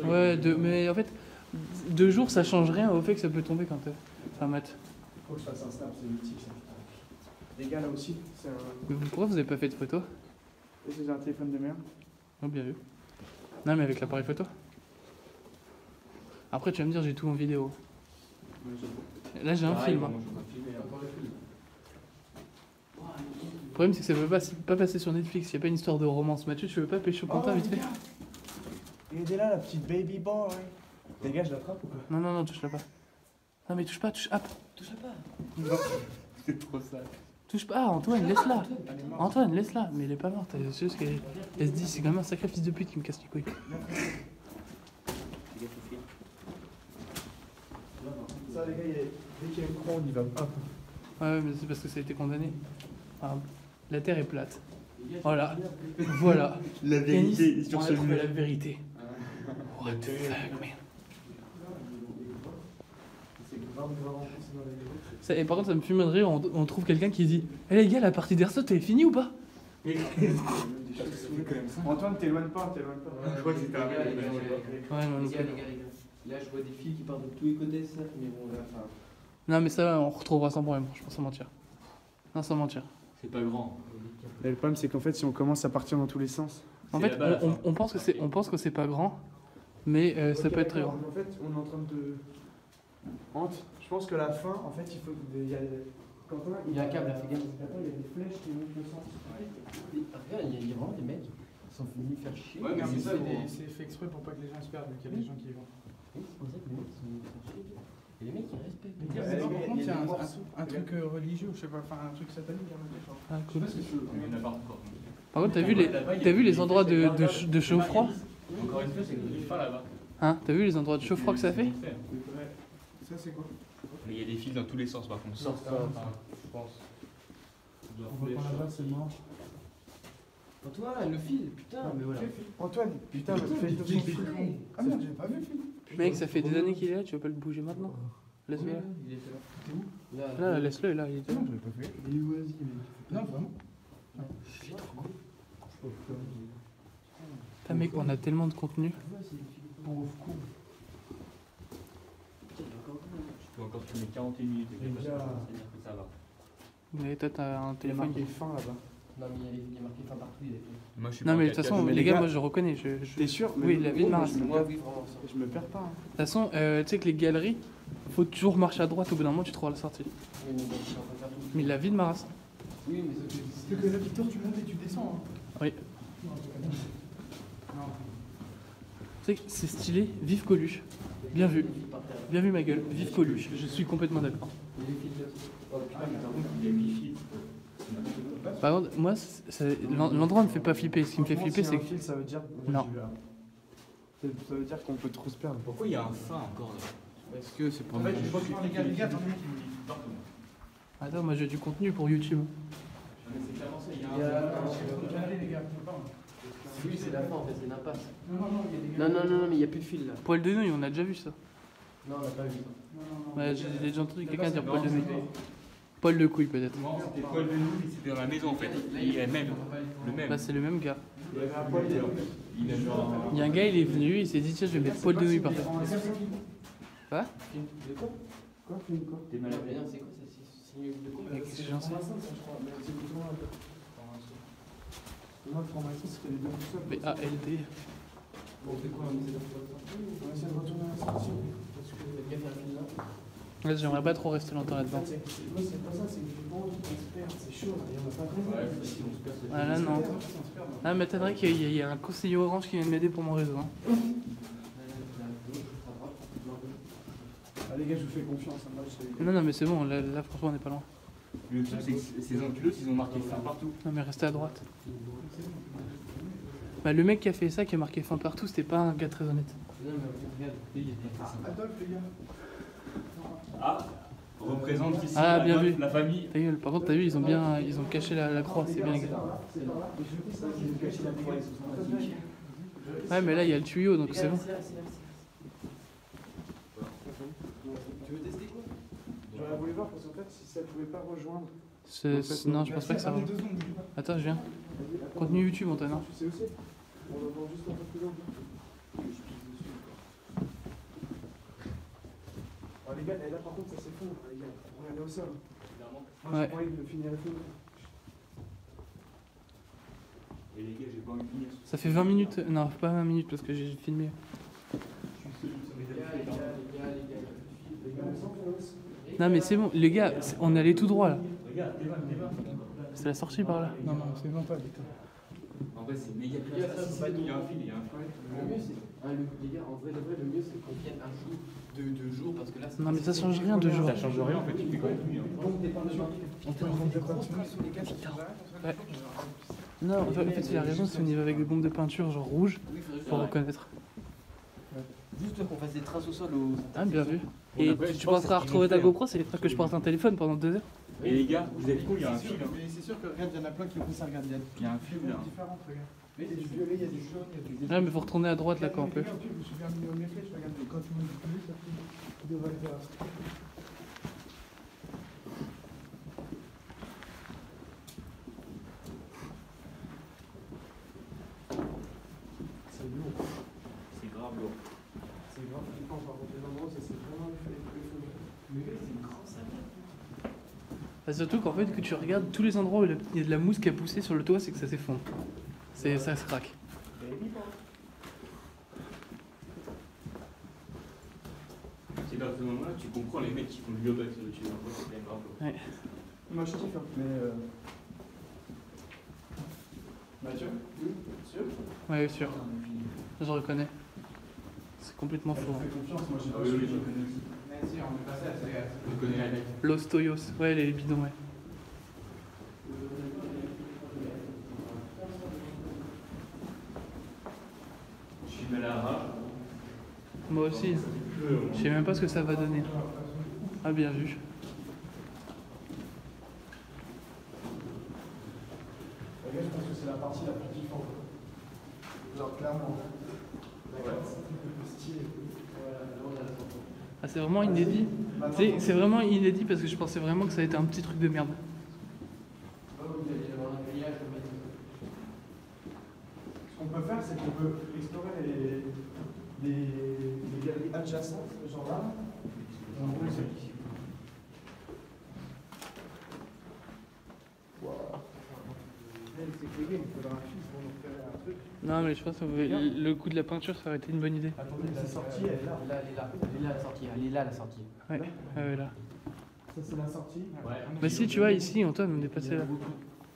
Ouais, mais en fait, 2 jours, ça change rien au fait que ça peut tomber quand t'es. Enfin, Matt. Faut que je fasse un snap, c'est mythique ça. Les gars, là aussi, c'est un. Mais pourquoi vous avez pas fait de photo? C'est un téléphone de merde. Oh, bien vu. Non, mais avec l'appareil photo. Après, tu vas me dire, j'ai tout en vidéo. Là, j'ai un film. Hein. Le problème, c'est que ça peut pas passer sur Netflix. Il n'y a pas une histoire de romance. Mathieu, tu veux pas pêcher Quentin vite fait? Regardez là, la petite baby boy. Les gars, je l'attrape ou pas? Non, non, non, touche-la pas. Non, mais touche pas, touche. Hop. Touche pas. C'est trop sale. Touche pas. Ah, Antoine, laisse-la. Antoine, laisse-la. Mais elle est pas morte. C'est juste qu'elle se dit, c'est quand même un sacré fils de pute qui me casse les couilles. Ça, les gars, dès qu'il y a une croix, on y va. Hop. Ouais, mais c'est parce que ça a été condamné. Enfin, la terre est plate. Voilà. Voilà. La Yanis, on a trouvé la vérité. What the fuck, man. Et par contre, ça me fume de rire. On trouve quelqu'un qui dit: Eh les gars, la partie d'airsoft elle est finie ou pas? Antoine, t'éloignes pas, t'éloignes pas. Je crois que c'était un Ouais, non, Les gars. Là, je vois des fils qui partent de tous les côtés, ça. Mais bon, là, enfin. non, mais ça, on retrouvera sans problème. Je pense sans mentir. Non, sans mentir. C'est pas grand. Mais le problème, c'est qu'en fait, si on commence à partir dans tous les sens. En C'est fait, là-bas, la fin. on pense que c'est pas grand, mais ça peut être très grand. En fait, on est en train de. Hante, je pense que la fin, en fait, il faut. Il y a. Quentin, Il y a un câble, là, fais gaffe. Attends, il y a des flèches qui montent le sens. Regarde, il y a vraiment des mecs qui sont venus faire chier. Ouais, mais c'est ça, gros. C'est fait exprès pour pas que les gens se perdent, vu qu'il y a des gens qui y vont. Oui, c'est pour ça que les mecs sont venus faire chier. Et les mecs, ils respectent. Les gars, par contre, il y a un truc religieux, je sais pas, enfin un truc satanique, hein, je crois. Ah, cool. Il y en a pas encore. Par contre, t'as vu les endroits de chaud froid? Encore une fois, c'est que du fin là-bas. Hein? T'as vu les endroits de chaud froid que ça fait? Ça, c'est quoi? Mais il y a des fils dans tous les sens par contre. Sors ça, Je pense. On va pas là-bas, c'est mort. Antoine, le fil, putain, mais voilà. Antoine, putain, fais de j'ai ton fil. fait. Ah merde, j'ai pas vu le fil. Mec, ça fait des années qu'il est là, tu vas pas le bouger maintenant? Laisse-le là. Il était là. T'es où? Là, laisse-le là, il est là. Non, je l'ai pas vu. Il est où, vas-y, mais. Non, vraiment. Putain, mec, on a tellement de contenu. Pauvre con. Je peux encore filmer 41 minutes. Les gars. C'est-à-dire que ça va. Mais toi, t'as un Il y a téléphone. marqué fin là-bas. Non, mais il y a marqué fin partout, il est fait. Moi, je suis Non, pas mais de en toute 4K. façon, mais les les gars, gars- moi je reconnais. T'es sûr? Oui, la ville Maras. Moi, oui, vraiment. Ça. Je me perds pas. Hein. De toute façon, tu sais que les galeries, faut toujours marcher à droite, au bout d'un moment, tu trouveras la sortie. Oui, mais bon, je suis en train de faire tout. Mais la ville Maras. Oui, mais ce que C'est que la victoire, tu montes et tu descends. Hein. Oui. Non. Tu sais que c'est stylé, vive Coluche. Bien vu. Bien vu ma gueule, vive Coluche. Je suis complètement d'accord. Il y a les fils là aussi. Oh putain, mais Par contre, il y a Wi-Fi. Par contre, moi, l'endroit me fait pas flipper. Ce qui me fait flipper, c'est que. Ça veut dire. Non. Ça veut dire qu'on peut trop se perdre. Pourquoi il y a un fin encore là? Est-ce que c'est pour En nous? fait, je pense que les gars, attendez. Attends, moi j'ai du contenu pour YouTube. Mais c'est clairement ça, il y a Il y a- un fin. Regardez les gars, on parle. Oui, c'est la fin en fait, c'est une impasse. Non, il y a des gars. Non, mais il n'y a plus de fil là. Poil de nouille, on a déjà vu ça. Non, on n'a pas vu ça. Ouais, j'ai déjà entendu quelqu'un dire poil de nouille. Poil de couille peut-être. Non, c'était poil de nous, mais c'était dans la maison en fait. Il est même. Le même. Bah, c'est le même gars. Il y avait un poil de. Il a genre. Il y a un gars, il est venu, il s'est dit tiens, je vais mettre poil de nouille par terre. De quoi Quoi? Quoi, film quoi? T'es malade. Rien, c'est quoi ça? C'est signe de quoi? Mais qu'est-ce que j'en sais? Je crois, mais c'est plutôt un peu. Moi, le franc-maçon, c'était les deux tout seuls. BALD. Bon, on fait quoi? On essaie de retrouver la sortie ou- On essaie de retourner à la sortie. Parce que le gars fait un fil là. Ouais, j'aimerais pas trop rester longtemps là-dedans. Moi, c'est pas ça, c'est que j'ai pas envie qu'on se perde. C'est chaud, là. Il y en a pas Ouais, vraiment. si on se perd, c'est Ah là non. Ah, mais t'aimerais qu'il y ait un conseiller orange qui vienne m'aider pour mon réseau. Hein. Ah, les gars, je vous fais confiance. Moi, je sais. Non, mais c'est bon, là franchement on est pas loin. Le truc, c'est que ces enculeux, ils ont marqué fin partout. Non, mais restez à droite. Bah, le mec qui a fait ça, qui a marqué fin partout, c'était pas un gars très honnête. Non, mais regarde, il y a des Adolphe, les gars. Ah, représente ici Ah, bien vu. la famille. Ta gueule, par contre, t'as vu, ils ont caché la croix, c'est bien gars. Ouais, mais là il y a le tuyau, donc c'est bon. Tu veux tester quoi? J'aurais voulu voir parce qu'en fait, si ça pouvait pas rejoindre. Non, je pense pas que ça va. Attends, je viens. Contenu YouTube, Antoine. Hein. Tu sais aussi. On va voir juste un peu plus loin. Oh, les gars, là par contre, ça s'effondre. Les gars, regardez au sol. Moi, Ouais. j'ai pas envie de finir le film. Et les gars, j'ai pas envie de finir. Ça fait 20 minutes. Non, pas 20 minutes parce que j'ai filmé. Non, mais c'est bon, les gars, on est allé tout droit là. Regarde, débat. C'est la sortie par là. Non, c'est bon, pas, putain. En vrai, c'est méga clair. Il y a un fil, il y a un fil. Le mieux, c'est. Les gars, en vrai, de vrai, le mieux, c'est qu'on vienne un jour, deux jours, parce que là, Non, mais ça change rien de jour. Ça change rien en fait, tu fais quand même plus. On peut en des grosses masses sur les gars. Ouais. Non, en fait, il a raison, si on y va avec des bombes de peinture genre rouge, Oui, faudrait pour reconnaître. juste qu'on fasse des traces au sol aux. Ah, bien vu. Bon, Et après, je tu pense penseras à qu'ils retrouver vont ta faire. GoPro, c'est les trucs que je porte un téléphone pendant 2 heures. Et les gars, vous êtes cool, il y a un fil. hein. Mais c'est sûr que regarde, il y en a plein qui ont fait ça, regarde, Il y a un fil là. Différentes, regarde. Il y a du violet, il y a du jaune, il y a du. Ouais, mais faut retourner à droite là quand on peut. Je me suis bien mis au mes flèches, regarde. Quand tu me dis plus, ça fait. Tu devrais le faire. C'est lourd. C'est grave lourd. C'est grave flippant par contre les endroits, ça c'est vraiment effondré. Mais oui, c'est une grande salle. Bah, surtout qu'en fait, que tu regardes tous les endroits où il y a de la mousse qui a poussé sur le toit, c'est que ça s'effondre. Ça se craque. C'est dans ce moment-là que tu comprends les mecs qui font le yoga sur le dessus. C'est quand même grave lourd. Moi je kiffe, hein. Mais. Mathieu? Sûr? Ouais, sûr. Je reconnais. C'est complètement faux. Je fais confiance, moi j'ai Ah oui, oui, je connais aussi. Mais si, on est passé à ça. Je connais la life. Los Toyos. Ouais, les bidons, ouais. Je suis mal à la rage. Moi aussi. Je sais même pas ce que ça va donner. Ah, bien vu. Je pense que c'est la partie la plus kiffante. Genre, clairement. Ah, c'est vraiment inédit. C'est vraiment inédit parce que je pensais vraiment que ça allait être un petit truc de merde. Ce qu'on peut peut faire, c'est qu'on peut explorer les galeries adjacentes, genre là. En gros, c'est ici. Non, mais je pense que le coup de la peinture, ça aurait été une bonne idée. Attendez, la sortie, elle est là. Là, elle est là. Elle est là, la sortie. Elle est là, la sortie. Ouais, ouais, là. Ça, c'est la sortie. Ouais. Bah si, tu vois, ici, Antoine, on est passé là.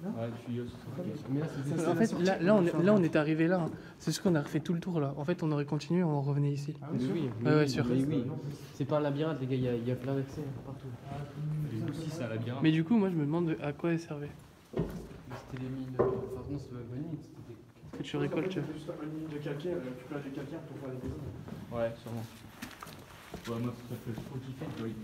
Ouais, le tuyau, c'est Mais là, c'est En fait, là, on est arrivé là. Hein. C'est juste qu'on a refait tout le tour là. En fait, on aurait continué, on revenait ici. Ah Mais oui, Ouais, ouais, sûr. Mais oui. C'est pas un labyrinthe, les gars, il y a plein d'accès partout. Les aussi, c'est un labyrinthe. Mais du coup, moi, je me demande à quoi elle servait. C'était les mines. Enfin, non, c'est pas une mine, c'était des. Est-ce que tu récoltes, tu vois. Juste une ligne de calcaire, récupérer du calcaire pour faire des maisons. Ouais, sûrement. Ouais, moi, ça fait trop kiffer, tu vois, une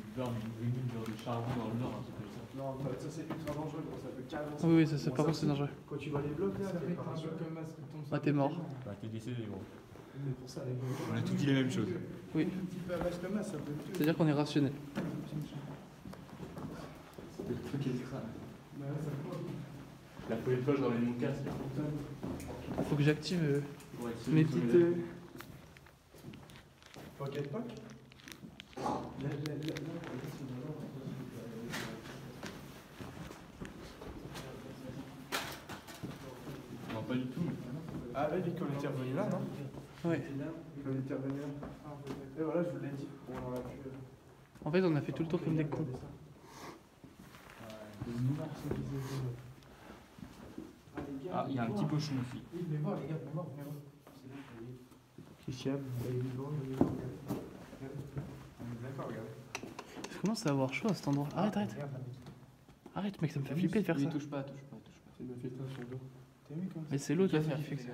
mine genre de charbon dans le nord, un truc comme ça. Non, ça c'est ultra dangereux, ça peut carrément. Oui, oui, ça, par contre, c'est dangereux. Quand tu vois les blocs là, t'es pas sûr. Ah, t'es mort. Bah, t'es décédé, gros. Mais pour ça, les On a tout dit les mêmes choses. Oui. Un petit peu avec le masque, ça peut tuer. C'est-à-dire qu'on est rationnel. C'était le truc extra. Ouais, ça peut. La première fois, je ramène mon casque. Faut que j'active Ouais, mes petites. Pocket pack. Non, pas du tout. Ah, ouais, vu qu'on était revenu là, non? Ouais. On était revenu là. Et voilà, je vous l'ai dit. On aurait pu. En fait, on a fait tout le tour comme des cons. Ah, il y a un petit pochon aussi. Venez voir, les gars, venez voir, venez voir. Christian, il est vivant, il est vivant. D'accord, regardez. Je commence à avoir chaud à cet endroit. Arrête, arrête. Arrête, mec, ça me fait flipper de faire ça. Oui, touche pas, touche pas, touche pas. C'est une fête sur le dos. T'as vu comme ça? Mais c'est l'autre qui fait que ça.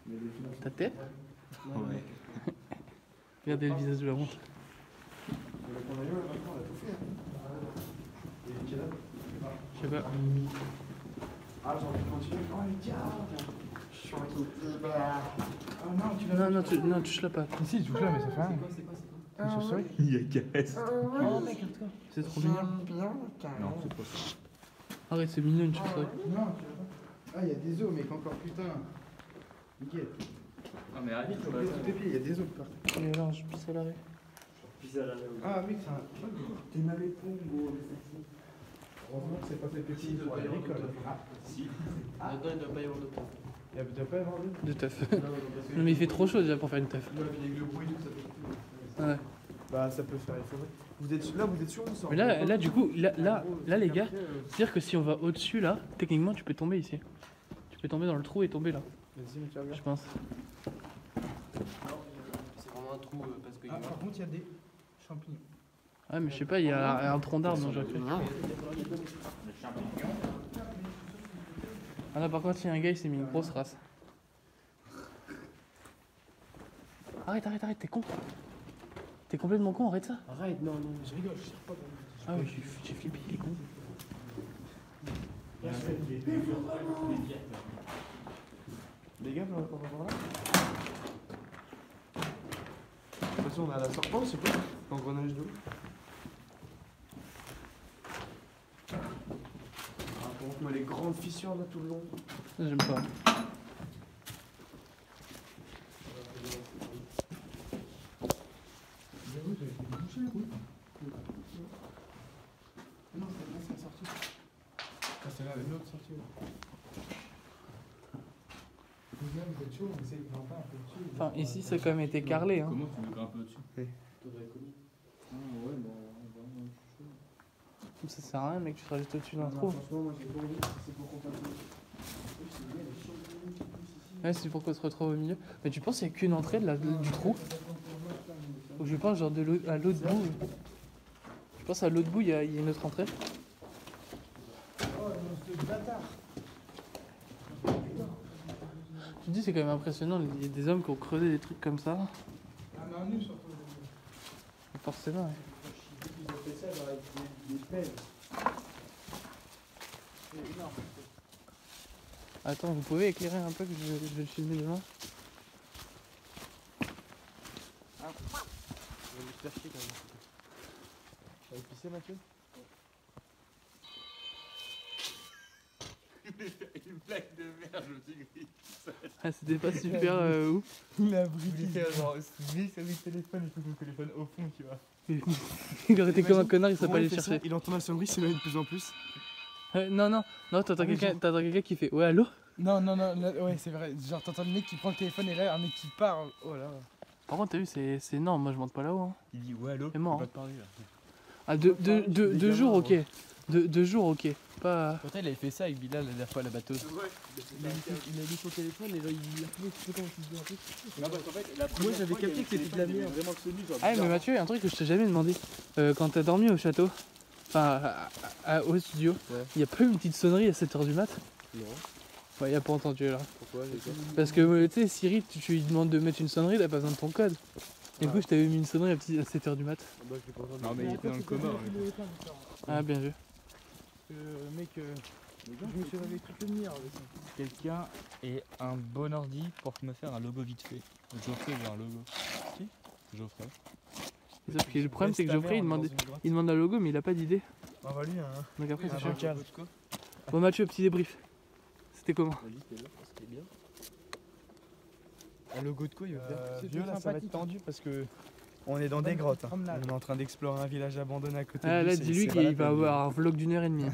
Mais les finances. Ta tête? Ouais. Regardez le visage de la honte. On a eu un maintenant, on a tout fait. Et il est quelle heure? Je sais pas. Ah, j'ai envie de continuer. Oh, les gars! Je suis tranquille. Ah non, tu Non, non, touche la patte. Si, touche là, mais ça fait rien. C'est quoi, c'est quoi? Je souris. Il y a caresse. Oh mec, regarde-toi. C'est trop mignon. Non, c'est pas ça. Arrête, c'est mignon une chauve-souris. Non, tu vois pas. Ah, il y a des os, mec, encore putain. Nickel. Non, mais arrête, Tous tes pieds, il y a des os partout. Et alors, je pisse à l'arrêt. Ah, mec, c'est un. T'es mal éponge, gros. Heureusement que c'est pas fait petit pour l'agricole. Ah, Si. Là-dedans, il doit pas y avoir de temps. il y a peut-être pas avoir de. De teuf. Non, mais il fait trop chaud déjà pour faire une teuf. Ouais, puis avec le bruit, tout ça fait. Ouais. Bah, ça peut faire, il faudrait. Vous êtes sûr, on sort. Mais là, du coup, là, les gars, c'est-à-dire que si on va au-dessus là, techniquement, tu peux tomber ici. Tu peux tomber dans le trou et tomber là, Vas-y, mais tu vas bien. je pense. C'est vraiment un trou parce que. Ah, par contre, il y a des champignons. Ouais, mais je sais pas, il y a un tronc d'arbre, donc j'ai fait. Le champignon. Ah là, par contre, il y a un gars, il s'est mis une grosse race. Arrête, arrête, arrête, t'es con. T'es complètement con, arrête ça. Arrête, non, non. Je rigole, je sais pas. Ah oui, j'ai flippé, il est con. Les gars, on va voir là. De toute façon, on a la serpente, c'est quoi? L'engrenage d'eau. Ah, par contre, moi, les grandes fissures là tout le long. Ça, j'aime pas. Non, c'est la sortie. Ah, c'est là, une autre sortie. Vous êtes chaud, on essaie de grimper un peu dessus. Enfin, ici, ça a quand même été carrelé. Hein. Comment tu veux grimper au-dessus? Ah ouais, bon, Ça sert à rien, mec, tu te rajoutes au-dessus d'un Non, trou. franchement, moi j'ai pas envie, c'est pour qu'on fasse le. Ouais, c'est pour qu'on se retrouve au milieu. Mais tu penses qu'il n'y a qu'une entrée de du trou? Ou je pense, genre, à l'autre bout. Je pense à l'autre bout, il y a une autre entrée. Oh, ce bâtard! Tu te dis, c'est quand même impressionnant. Il y a des hommes qui ont creusé des trucs comme ça. À main nue surtout. Forcément, ouais. Ils ont fait ça genre avec des pelles. C'est énorme. Attends, vous pouvez éclairer un peu que je vais le filmer demain? Je vais me faire chier quand même. Tu vas pisser, Mathieu? Une blague de merde, je me suis dit. Ah, c'était pas super ouf. Il a briqué, genre, il sur le téléphone et tout son téléphone au fond, tu vois. Il aurait été comme un connard, il serait pas allé chercher. Il entend la sonnerie, c'est de plus en plus. Non, t'entends quelqu'un qui fait ouais, allô? Non, ouais, c'est vrai. Genre, t'entends le mec qui prend le téléphone et là, un mec qui parle. Oh là. Par contre, t'as vu, c'est énorme, moi je monte pas là-haut. Hein. Il dit ouais, allô? C'est mort. Pas de parler là. Ah, deux jours, ok. Deux jours, ok. Pas. Pourtant, il avait fait ça avec Bilal la dernière fois à la batteuse. Il a mis son téléphone et là il a trouvé, tu sais comment tu dis un truc. Non, parce qu'en fait, la Moi j'avais capté que c'était de la merde. vraiment tenu, genre. Ah, mais Mathieu, il y a un truc que je t'ai jamais demandé. Quand t'as dormi au château, enfin au studio, il y a pas eu une petite sonnerie à 7h du mat? Non. Ouais, il a pas entendu là. Pourquoi Parce que tu sais, Siri, tu lui demandes de mettre une sonnerie, t'as pas besoin de ton code. Et du coup, je t'avais mis une sonnerie à 7h du mat. Bah je l'ai pas entendu. Non, mais il était dans le coma. Ah, bien vu. Mec, je me suis réveillé toute la nuit avec ça. Quelqu'un est un bon ordi pour me faire un logo vite fait. Geoffrey veut un logo. Qui? Geoffrey. Sauf que le problème, c'est que Geoffrey, il demande un logo, mais il a pas d'idée. On va lui, hein. Donc après, c'est Un chiant. bancal. Bon, Mathieu, petit débrief. C'était comment? C'était bien. Un logo de quoi il va C'était Vieux, là, ça va être sympathique. tendu parce que on est dans des grottes. Hein. On est en train d'explorer un village abandonné à côté de Ah, lui, là, c'est- dis-lui c'est pas la qu'il va peine. avoir un vlog d'1h30.